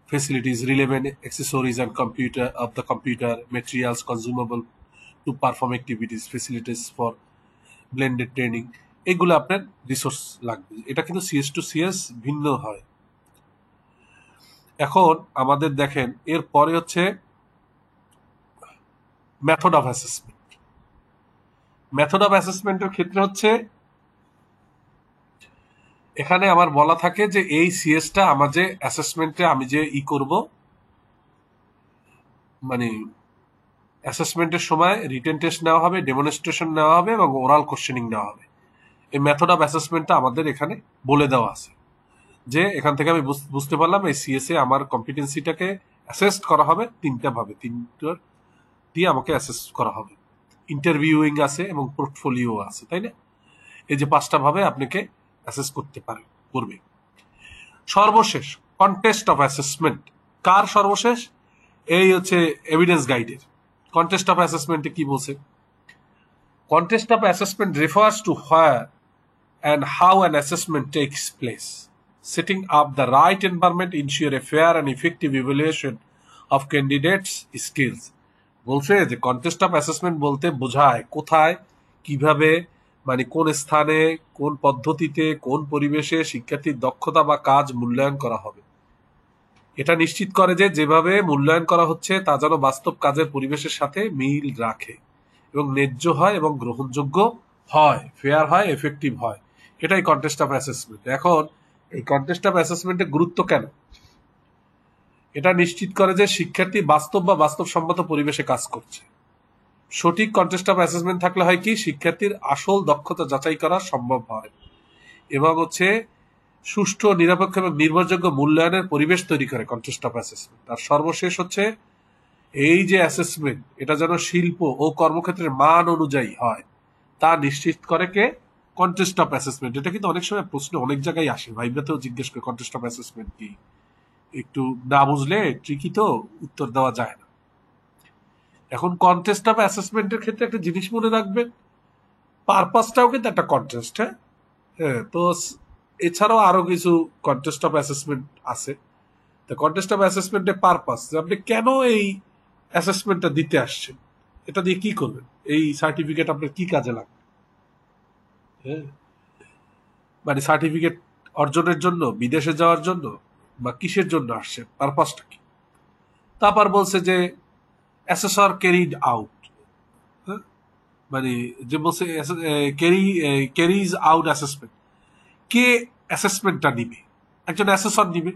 facilities, relevant accessories and computer of the computer, materials consumable to perform activities, facilities for blended training, এগুলো আপনার রিসোর্স লাগবে। এটা কিন্তু সিএস টু সিএস ভিন্ন হয়। এখন আমাদের দেখেন এর পরে হচ্ছে method of assessment. Method of অ্যাসেসমেন্টের ক্ষেত্রে হচ্ছে এখানে আমার বলা থাকে যে এই সিএসটা আমার যে অ্যাসেসমেন্টে আমি যে করব, মানে অ্যাসেসমেন্টের সময় রিটেন টেস্ট নেওয়া হবে, ডেমনস্ট্রেশন নেওয়া হবে এবং ওরাল কোশ্চেনিং নেওয়া হবে। এই মেথড অফ অ্যাসেসমেন্টটা আমাদের এখানে বলে দেওয়া আছে, যে এখান থেকে আমি বুঝতে পারলাম এই সিএসএ আমার কম্পিটেন্সিটাকে অ্যাসেস করা হবে তিনটা ভাবে, তিনটার দিয়ে আমাকে অ্যাসেস করা হবে। ইন্টারভিউইং আছে এবং পোর্টফোলিও আছে, তাই না? এই যে 5টা ভাবে আপনাকে অ্যাসেস করতে করবে। সর্বশেষ কন্টেস্ট অফ অ্যাসেসমেন্ট। কার সর্বশেষ? এই হচ্ছে এভিডেন্স গাইডের। কন্টেস্ট অফ অ্যাসেসমেন্টে কি বলছে? Contest of assessment refers to where and how an assessment takes place. Setting up the right environment ensure a fair and effective evaluation of candidates' skills. বলছে যে কন্টেস্ট অফ অ্যাসেসমেন্ট বলতে বোঝায় কোথায়, কিভাবে, মানে কোন স্থানে, কোন পদ্ধতিতে, কোন পরিবেশে শিক্ষার্থীর দক্ষতা বা কাজ মূল্যায়ন করা হবে। এটা নিশ্চিত করে যে যেভাবে মূল্যায়ন করা হচ্ছে তা যেন বাস্তব কাজের পরিবেশের সাথে মিল রাখে এবং ন্যায্য হয় এবং গ্রহণযোগ্য হয়, ফেয়ার হয়, এফেক্টিভ হয়। এটাই কন্টেস্ট অফ অ্যাসেসমেন্ট। এখন এই কন্টেস্ট অফ অ্যাসেসমেন্টের গুরুত্ব কেন? এটা নিশ্চিত করে যে শিক্ষার্থী বাস্তব বা বাস্তবসম্মত পরিবেশে কাজ করছে। সঠিক কন্টেস্ট অফ অ্যাসেসমেন্ট থাকলে হয় কি, শিক্ষার্থীর আসল দক্ষতা যাচাই করা সম্ভব হয় এবং হচ্ছে সুষ্ঠু, নিরপেক্ষ এবং নির্ভরযোগ্য মূল্যায়নের পরিবেশ তৈরি করে কন্টেস্ট অফ অ্যাসেসমেন্ট। আর সর্বশেষ হচ্ছে এই যে অ্যাসেসমেন্ট, এটা যেন শিল্প ও কর্মক্ষেত্রের মান অনুযায়ী হয় তা নিশ্চিত করে কে? Contest of assessment. এটা কিন্তু অনেক সময় প্রশ্ন অনেক জায়গায় আসে, ভাইবাতেও জিজ্ঞেস করে কন্টেস্ট অফ অ্যাসেসমেন্ট কি, একটু না বুঝলে ট্রিকি তো উত্তর দেওয়া যায় না। এখন কন্টেস্ট অফ অ্যাসেসমেন্টের ক্ষেত্রে একটা জিনিস মনে রাখবেন, পারপাসটাও কিন্তু একটা কন্টেস্ট। হ্যাঁ, তো এছাড়াও আরো কিছু কন্টেস্ট অফ অ্যাসেসমেন্ট আছে। তো কন্টেস্ট অফ অ্যাসেসমেন্টের পারপাস, আপনি কেন এই অ্যাসেসমেন্টটা দিতে আসছেন, এটা দিয়ে কি করবেন, এই সার্টিফিকেট আপনার কি কাজে লাগবে। হ্যাঁ, মানে সার্টিফিকেট অর্জনের জন্য, বিদেশে যাওয়ার জন্য, বা কিসের জন্য আসছেন, পারপাসটা কি? তারপর বলছে যে অ্যাসেসর ক্যারিড আউট, মানে যে বলছে ক্যারিজ আউট অ্যাসেসমেন্ট, কে অ্যাসেসমেন্টটা নিবে? একজন অ্যাসেসর নিবে,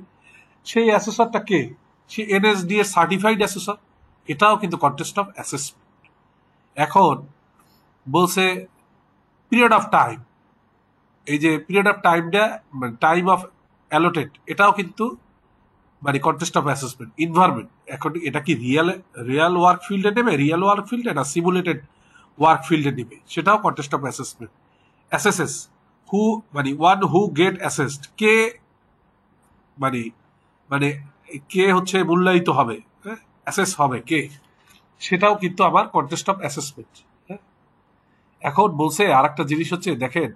সেই অ্যাসেসরটা কে? সে এনএসডি এর সার্টিফাইড অ্যাসেসর। এটাও কিন্তু কন্টেস্ট অফ অ্যাসেসমেন্ট। এখন বলছে পিরিয়ড অফ টাইম, এই যে পিরিয়ড অফ টাইমটা, মানে টাইম অফ অ্যালোটেড, এটাও কিন্তু মানে কন্টেস্ট অফ অ্যাসেসমেন্ট। ইনভায়রনমেন্ট, এখন এটা কি রিয়েল ওয়ার্ক ফিল্ডে নেবে, রিয়েল ওয়ার্ক ফিল্ডে না সিমুলেটেড ওয়ার্ক ফিল্ডে নেবে, সেটাও কন্টেস্ট অফ অ্যাসেসমেন্ট। অ্যাসেসেস, হু মানে ওয়ান হু গেট অ্যাসেসড, কে মানে মানে কে হচ্ছে মূল্যায়িত হবে, অ্যাসেস হবে কে, সেটাও কিন্তু আমার কন্টেস্ট অফ অ্যাসেসমেন্ট। এখন বলছে আর একটা জিনিস হচ্ছে, দেখেন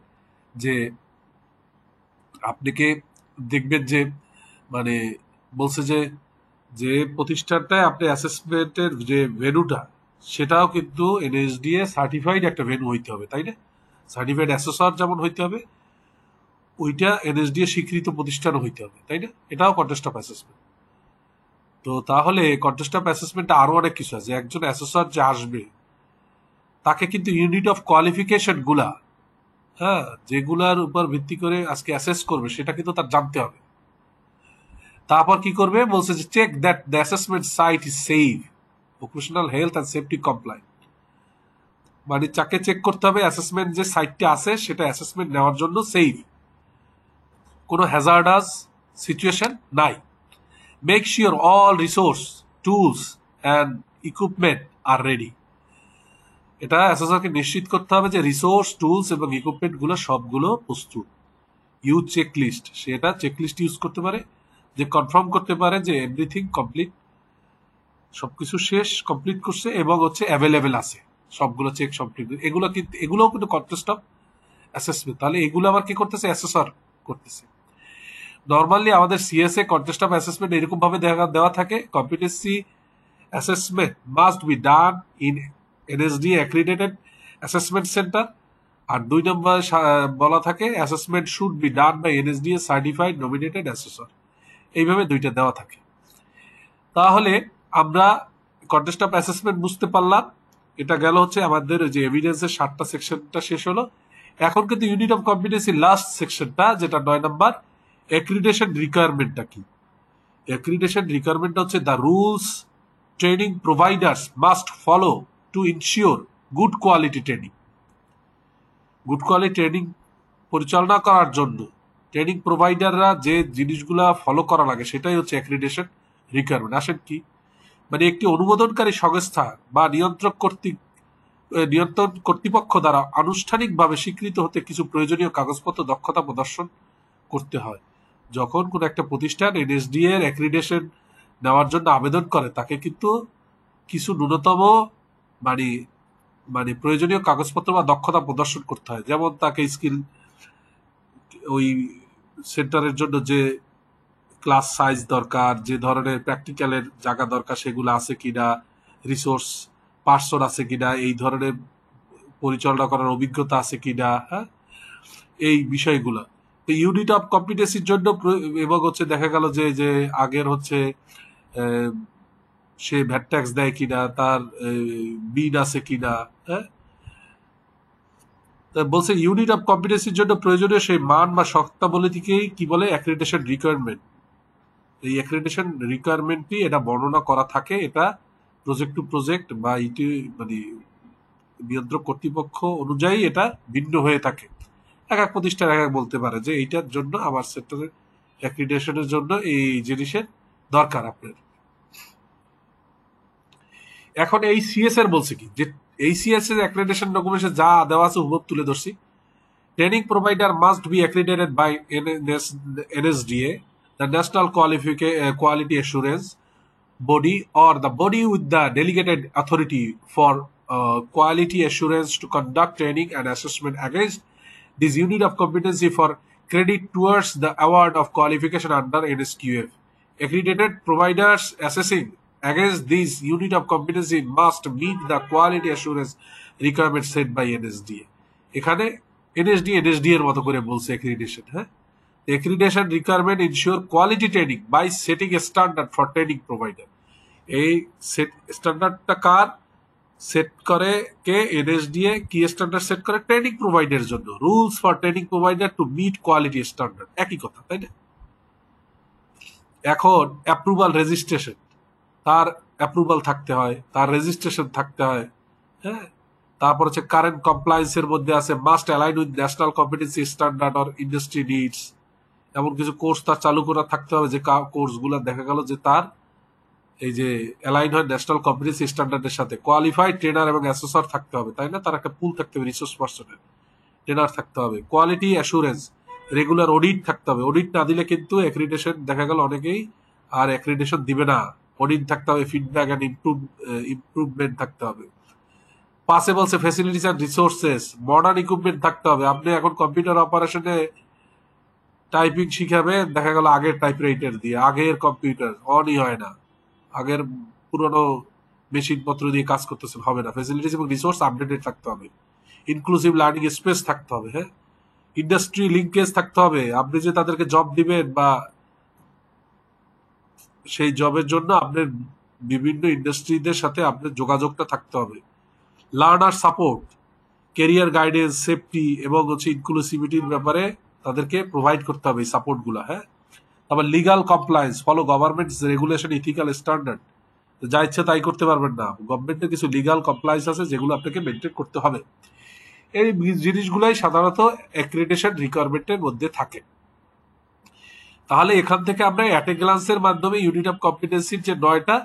যে আপনাকে দেখবেন যে মানে বলছে যে যে প্রতিষ্ঠানটায় আপনি অ্যাসেসমেন্টের যে ভেন্যুটা, সেটাও কিন্তু এনএসডিএ সার্টিফাইড একটা ভেন্যু হইতে হবে, তাই না? সার্টিফাইড অ্যাসেসর যেমন হইতে হবে, ওইটা এনএসডিএ স্বীকৃত প্রতিষ্ঠানও হইতে হবে, তাই না? এটাও কন্টেস্ট অফ অ্যাসেসমেন্ট। তো তাহলে কন্টেস্ট অফ অ্যাসেসমেন্টে আরো অনেক কিছু আছে। একজন অ্যাসেসর যে আসবে, তাকে কিন্তু ইউনিট অফ কোয়ালিফিকেশন গুলা, হ্যাঁ, যেগুলার উপর ভিত্তি করে আজকে অ্যাসেস করবে, সেটা কিন্তু তার জানতে হবে। তারপর কি করবে বলছে যে check that the assessment site is safe, occupational health and safety compliant, মানে তাকে চেক করতে হবে অ্যাসেসমেন্ট যে সাইটটা আছে সেটা অ্যাসেসমেন্ট নেওয়ার জন্য সেফ, কোনো হ্যাজার্ডাস সিচুয়েশন নাই। Make sure all resource, tools and equipment are ready, এটা অ্যাসেসরকে নিশ্চিত করতে হবে যে রিসোর্স, টুলস এবং ইকুইপমেন্ট গুলো সবগুলো প্রস্তুত। ইউজ চেকলিস্ট, সেটা চেকলিস্ট ইউজ করতে পারে, যে কনফার্ম করতে পারে যে এভরিথিং কমপ্লিট, সবকিছু শেষ, কমপ্লিট করছে এবং হচ্ছে অ্যাভেলেবেল আছে, সবগুলো চেক কমপ্লিট। এগুলো কিন্তু এগুলোও কিন্তু কন্টেস্ট অফ অ্যাসেসমেন্ট। তাহলে এগুলো আবার কি করতেছে? অ্যাসেসর করতেছে। নর্মালি আমাদের সিএসএ কন্টেস্ট অফ অ্যাসেসমেন্ট এরকম ভাবে দেওয়া থাকে, competency assessment must be done in NSD accredited assessment centre, আর 2 নম্বর বলা থাকে assessment should be done by NSD certified nominated assessor. এইভাবে দুইটা দেওয়া থাকে। তাহলে আমরা কন্টেস্ট অফ অ্যাসেসমেন্ট বুঝতে পারলাম। এটা গেল হচ্ছে আমাদের যে এভিডেন্সের 7টা সেকশনটা শেষ হলো। এখন কিন্তু ইউনিট অফ কম্পিটেন্সি লাস্ট সেকশনটা, যেটা 9 নম্বর, অ্যাক্রিডিটেশন রিকোয়ারমেন্টটা কি? অ্যাক্রিডিটেশন রিকোয়ারমেন্ট হচ্ছে the rules training providers must follow to ensure good quality training. Good quality training পরিচালনা করার জন্য ট্রেনিং প্রোভাইডাররা যে জিনিসগুলা ফলো করা লাগে, সেটাই হচ্ছে অ্যাক্রিডিটেশন রিকোয়ারমেন্ট। আসেন কি, মানে একটি অনুমোদনকারী সংস্থা বা নিয়ন্ত্রণ কর্তৃপক্ষ দ্বারা আনুষ্ঠানিকভাবে স্বীকৃত হতে কিছু প্রয়োজনীয় কাগজপত্র দক্ষতা প্রদর্শন করতে হয়। যখন কোন একটা প্রতিষ্ঠান এনএসডি এর অ্যাক্রিডিটেশন নেওয়ার জন্য আবেদন করে তাকে কিন্তু কিছু ন্যূনতম মানে মানে প্রয়োজনীয় কাগজপত্র বা দক্ষতা প্রদর্শন করতে হয়। যেমন তাকে স্কিল, ওই সেন্টারের জন্য যে ক্লাস সাইজ দরকার, যে ধরনের প্র্যাকটিক্যালের জায়গা দরকার সেগুলো আছে কিনা, রিসোর্স পার্সন আছে কিনা, এই ধরনের পরিচালনা করার অভিজ্ঞতা আছে কিনা, হ্যাঁ, এই বিষয়গুলো। তো ইউনিট অফ কম্পিটেন্সির জন্য এবং হচ্ছে দেখা গেল যে যে আগের হচ্ছে সে ভ্যাট ট্যাক্স দেয় কিনা, তার বিন আছে কিনা, হ্যাঁ। বলছে ইউনিট অফ কম্পিটেন্সির জন্য প্রয়োজনীয় সেই মান বা শর্তাবলীকেই কি বলে, অ্যাক্রিডিটেশন রিকোয়ারমেন্ট। এই অ্যাক্রিডিটেশন রিকোয়ারমেন্টটি এটা বর্ণনা করা থাকে, এটা প্রজেক্ট টু প্রজেক্ট বা ইটি মানে নিয়ন্ত্রক কর্তৃপক্ষ অনুযায়ী এটা ভিন্ন হয়ে থাকে। এক এক প্রতিষ্ঠান এক এক বলতে পারে যে এইটার জন্য আমার সেক্টরের অ্যাক্রিডিটেশনের জন্য এই জিনিসের দরকার আপনার। এখন এই সিএস এর বলছে কি, যে এই সিএস এর অ্যাক্রিডিটেশন ডকুমেন্টে যা দেওয়া আছে হুবহু তুলে ধরছি। Training provider must be accredited by NSDA, the National Quality Assurance Body, or the body with the delegated authority for quality assurance to conduct training and assessment against this unit of competency for credit towards the award of qualification under NSQF. Accredited providers assessing against this unit of competency must meet the quality assurance requirements set by NSDA. এখানে NSD এর মতো করে বলছে accreditation, হ্যাঁ। Accreditation requirement ensure quality training by setting a standard for training provider. এই স্ট্যান্ডার্ডটা কার সেট করে, কে, এনএসডিএ। কি স্ট্যান্ডার্ড সেট করে? ট্রেনিং প্রোভাইডারের জন্য। Rules for training provider to meet quality standard, একই কথা, তাই না? এখন অ্যাপ্রুভাল রেজিস্ট্রেশন, তার অ্যাপ্রুভাল থাকতে হয়, তার রেজিস্ট্রেশন থাকতে হয়, হ্যাঁ। তারপর হচ্ছে কারেন্ট কমপ্লায়েন্সের মধ্যে আছে must align with national competency standard or industry needs. এমন কিছু কোর্স তার চালু করা থাকতে হবে, যে কোর্সগুলো দেখা গেল যে তার এই যে অ্যালাইন হয় ন্যাশনাল কম্পিটেন্সি স্ট্যান্ডার্ডের সাথে। কোয়ালিফাইড ট্রেনার এবং অ্যাসেসর থাকতে হবে, তাই না? তার একটা পুল থাকতে হবে, রিসোর্স পার্সনের ট্রেনার থাকতে হবে। কোয়ালিটি অ্যাসুরেন্স, রেগুলার অডিট থাকতে হবে। অডিট না দিলে কিন্তু অ্যাক্রিডিটেশন দেখা গেল অনেকেই আর অ্যাক্রিডিটেশন দিবে না। অডিট থাকতে হবে, ফিডব্যাক অ্যান্ড ইমপ্রুভমেন্ট থাকতে হবে। পাশে বলছে facilities and resources, modern equipment থাকতে হবে। আপনি এখন কম্পিউটার অপারেশনে টাইপিং শিখাবেন, দেখা গেল আগের টাইপরাইটার দিয়ে, আগের কম্পিউটার অনই হয় না, আগের পুরনো মেশিন পত্র দিয়ে কাজ করতেছেন, হবে না। ফ্যাসিলিটিস এবং রিসোর্স আপডেটেড থাকতে হবে। ইনক্লুসিভ লার্নিং স্পেস থাকতে হবে, হ্যাঁ। ইন্ডাস্ট্রি লিঙ্কেজ থাকতে হবে। আপনি যে তাদেরকে জব দিবেন বা সেই জবের জন্য আপনার বিভিন্ন ইন্ডাস্ট্রিদের সাথে আপনার যোগাযোগটা থাকতে হবে। Learner support, career guidance, safety এবং হচ্ছে ইনক্লুসিভিটির ব্যাপারে তাদেরকে প্রোভাইড করতে হবে এই সাপোর্টগুলো, হ্যাঁ। তারপর legal compliance, follow government regulation, ethical standard. যা ইচ্ছে তাই করতে পারবেন না, গভর্নমেন্টের কিছু লিগাল কমপ্লায়েন্স আছে যেগুলো আপনাকে মেনটেন করতে হবে। এই জিনিসগুলাই সাধারণত অ্যাক্রিডিটেশন রিকোয়ারমেন্টের মধ্যে থাকে। তাহলে এখান থেকে আমরা অ্যাট এ গ্লান্সের মাধ্যমে ইউনিট অফ কম্পিটেন্সির যে 9টা,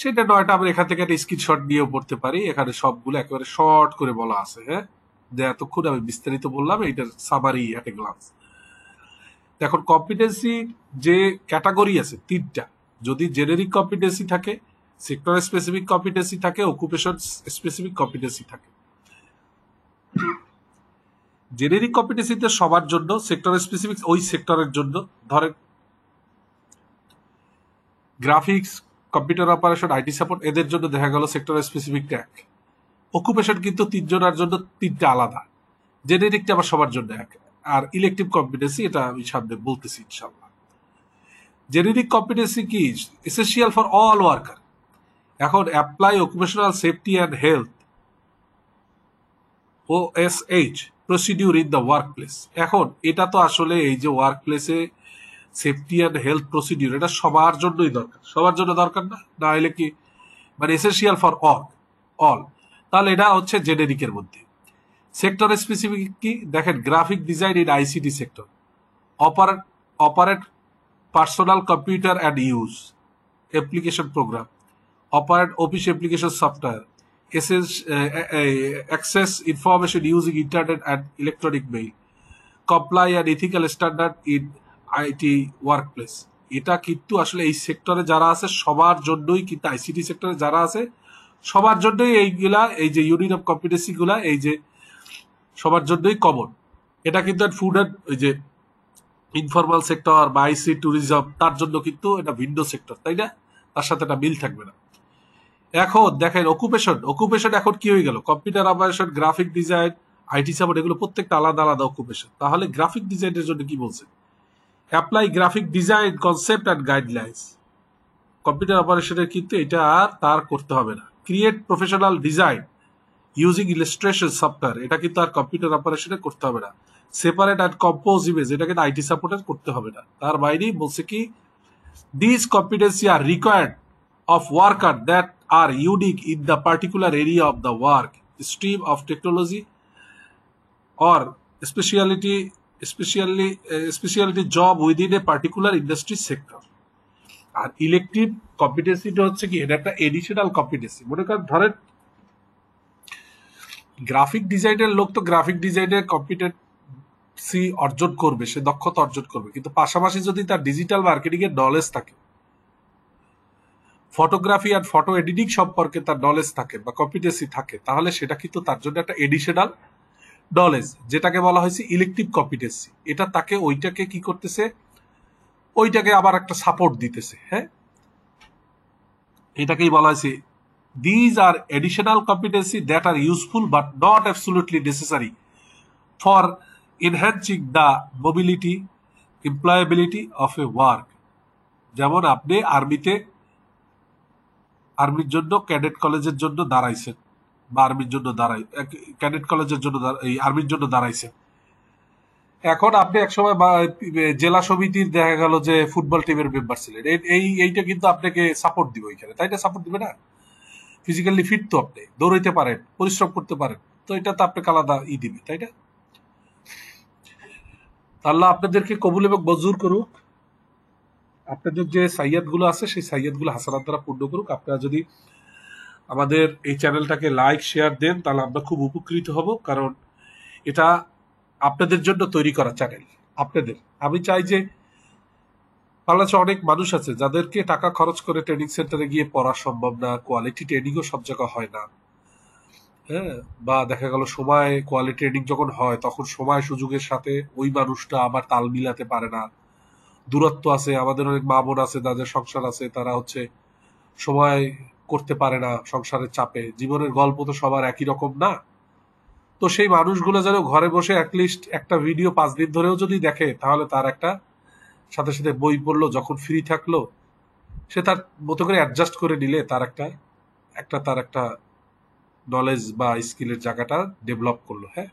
সেটা 9টা আমরা এখান থেকে একটা স্ক্রিনশট নিয়েও পড়তে পারি। এখানে সবগুলো একেবারে শর্ট করে বলা আছে, হ্যাঁ। যে এতক্ষণ আমি বিস্তারিত বললাম, এইটার সামারি অ্যাট এ গ্লান্স। এখন কম্পিটেন্সি যে ক্যাটাগরি আছে 3টা, যদি জেনেরিক কম্পিটেন্সি থাকে, সেক্টর স্পেসিফিক কম্পিটেন্সি থাকে, অকুপেশন স্পেসিফিক কম্পিটেন্সি থাকে। জেনেরিক কম্পিটেন্সিতে সবার জন্য, সেক্টর স্পেসিফিক ওই সেক্টরের জন্য। ধরেন graphics, computer operation, IT support, এদের জন্য দেখা গেল সেক্টর স্পেসিফিক ট্যাগ। অকুপেশন কিন্তু 3জনের জন্য 3টা আলাদা, জেনেরিকটা আবার সবার জন্য এক। আর ইলেকটিভ কম্পিটেন্সি এটা আমি সামনে বলতেছি ইনশাআল্লাহ। জেনেরিক কম্পিটেন্সি কি? Essential for all worker. এখন apply occupational safety and health, OSH procedure in the workplace. এখন এটা তো আসলে এই যে ওয়ার্ক প্লেসে সেফটি অ্যান্ড হেলথ প্রসিডিউর, এটা সবার জন্যই দরকার। সবার জন্য দরকার না, না হলে কি মানে এসেনশিয়াল ফর অল, তাহলে এটা হচ্ছে জেনেরিকের মধ্যে। সেক্টর স্পেসিফিক কি? দেখেন graphic design in ICT sector, operate personal computer and use application program, operate office application software, access information using internet and electronic mail, comply and ethical standard in IT workplace, এটা কিন্তু আসলে এই সেক্টরে যারা আছে সবার জন্যই, কিন্তু আইসিটি সেক্টরে যারা আছে সবার জন্যই এইগুলা, এই যে ইউনিট অফ কম্পিটেন্সি গুলা, এই যে সবার জন্যই কমন। এটা কিন্তু ফুড অ্যান্ড ওই যে ইনফরমাল সেক্টর বা আইসি ট্যুরিজম, তার জন্য কিন্তু এটা ভিন্ন সেক্টর, তাই না? তার সাথে এটা মিল থাকবে না। এখন দেখেন অকুপেশন এখন কি হয়ে গেল, computer operation, graphic design, IT support, এগুলো প্রত্যেকটা আলাদা আলাদা অকুপেশন। তাহলে গ্রাফিক ডিজাইনের জন্য কি বলছে? Apply graphic design concept and guidelines. Computer অপারেশনের কিন্তু এটা আর তার করতে হবে না। Create professional design using illustration software, এটা কিন্তু আর কম্পিউটার অপারেশনে করতে হবে না। সেপারেট অ্যান্ড কম্পোজ ইমেজ, এটা কিন্তু আইটি সাপোর্টের করতে হবে না। তার বাইরেই বলছে কি, this competency R required of worker that are unique in the particular area of the work stream of technology or specialty job within a particular industry sector। আর ইলেকটিভ কম্পিটেন্সিটা হচ্ছে কি, এটা একটা এডিশনাল কম্পিটেন্সি। মনে করেন ধরেন গ্রাফিক ডিজাইনের লোক তো গ্রাফিক ডিজাইনের কম্পিটেন্সি অর্জন করবে, সে দক্ষতা অর্জন করবে, কিন্তু পাশাপাশি যদি তার ডিজিটাল মার্কেটিং এর নলেজ থাকে, ফটোগ্রাফি আর ফটো এডিটিং সম্পর্কে তার নলেজ থাকে বা কম্পিটেন্সি থাকে, তাহলে সেটা কিন্তু তার জন্য একটা এডিশনাল নলেজ, যেটাকে বলা হয়েছে ইলেকটিভ কম্পিটেন্সি। এটা তাকে ওইটাকে কি করতেছে, ওইটাকে আবার একটা সাপোর্ট দিতেছে। হ্যাঁ, এটাকেই বলা হয়েছে these are additional competency that are useful but not absolutely necessary for enhancing the mobility employability of a work. যেমন আপনি আর্মির জন্য ক্যাডেট কলেজের জন্য দাঁড়াইছেন, বা আর্মির জন্য ক্যাডেট কলেজের জন্য এই আর্মির জন্য দাঁড়াইছেন। এখন আপনি একসময় জেলা সমিতির দেখা গেল যে ফুটবল টিমের মেম্বার ছিলেন, এইটা কিন্তু আপনাকে সাপোর্ট দিবে ওইখানে, তাই না? সাপোর্ট দিবে না? ফিজিক্যালি ফিট তো, আপনি দৌড়াইতে পারেন, পরিশ্রম করতে পারেন, তো এটা তো আপনাকে আলাদা দিবে, তাই না? আল্লাহ আপনাদেরকে কবুল এবং মঞ্জুর করুক। আপনাদের যে সাইয়াদ গুলো আছে সেই সাইয়াদ গুলো হাসানাত দ্বারা পূর্ণ করুক। আপনারা যদি আমাদের এই চ্যানেলটাকে লাইক শেয়ার দেন তাহলে আমরা খুব উপকৃত হব, কারণ এটা আপনাদের জন্য তৈরি করা চ্যানেল। আপনাদের, আমি চাই যে বাংলাদেশে অনেক মানুষ আছে যাদেরকে টাকা খরচ করে ট্রেনিং সেন্টারে গিয়ে পড়া সম্ভব না, কোয়ালিটি ট্রেনিংও সব জায়গায় হয় না। হ্যাঁ, বা দেখা গেল সময় কোয়ালিটি ট্রেনিং যখন হয় তখন সময় সুযোগের সাথে ওই মানুষটা আবার তাল মিলাতে পারে না, দূরত্ব আছে। আমাদের অনেক মা বোন আছে যাদের সংসার আছে, তারা হচ্ছে সময় করতে পারে না সংসারের চাপে। জীবনের গল্প তো সবার একই রকম না। তো সেই মানুষগুলো যেন ঘরে বসে অ্যাটলিস্ট একটা ভিডিও 5 দিন ধরেও যদি দেখে, তাহলে তার একটা সাথে সাথে বই পড়লো, যখন ফ্রি থাকলো সে তার মতো করে অ্যাডজাস্ট করে নিলে তার একটা নলেজ বা স্কিলের জায়গাটা ডেভেলপ করলো। হ্যাঁ,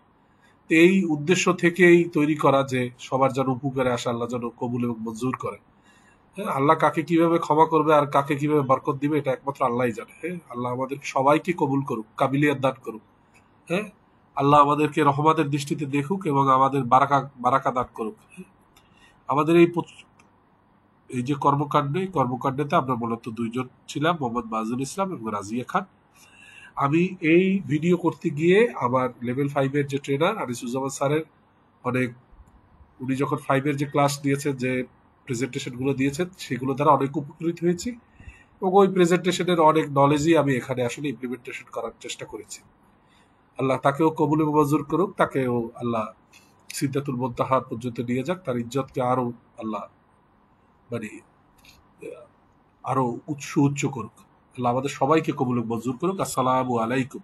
তো এই উদ্দেশ্য থেকেই তৈরি করা, যে সবার যেন উপকারে আসে, আল্লাহ যেন কবুল এবং মঞ্জুর করে। হ্যাঁ, আল্লাহ কাকে কিভাবে ক্ষমা করবে আর কাকে কিভাবে বরকত দিবে এটা একমাত্র আল্লাহই জানে। হ্যাঁ, আল্লাহ আমাদের সবাইকে কবুল করুক, কাবিলিয়াত দান করুক। হ্যাঁ, আল্লাহ আমাদেরকে রহমতের দৃষ্টিতে দেখুক এবং আমাদের বারাকা দান করুক। আমাদের এই যে কর্মকাণ্ডেতে আমরা মূলত 2 জন ছিলাম, মোহাম্মদ মাজুল ইসলাম এবং রাজিয়া খান। আমি এই ভিডিও করতে গিয়ে আমার লেভেল 5-এর যে ট্রেনার আনিসুজ্জামান স্যারের উনি যখন 5-এর যে ক্লাস দিয়েছেন, যে প্রেজেন্টেশনগুলো দিয়েছেন, সেগুলো দ্বারা অনেক উপকৃত হয়েছি এবং ওই প্রেজেন্টেশনের অনেক নলেজই আমি এখানে আসলে ইমপ্লিমেন্টেশন করার চেষ্টা করেছি। আল্লাহ তাকেও কবুল এবং মঞ্জুর করুক, তাকেও আল্লাহ সিদ্ধাতুল মুনতাহা পর্যন্ত নিয়ে যাক, তার ইজ্জতকে আরো আল্লাহ মানে আরো উচ্চ করুক। আল্লাহ আমাদের সবাইকে কবুল এবং মঞ্জুর করুক। আসসালামু আলাইকুম।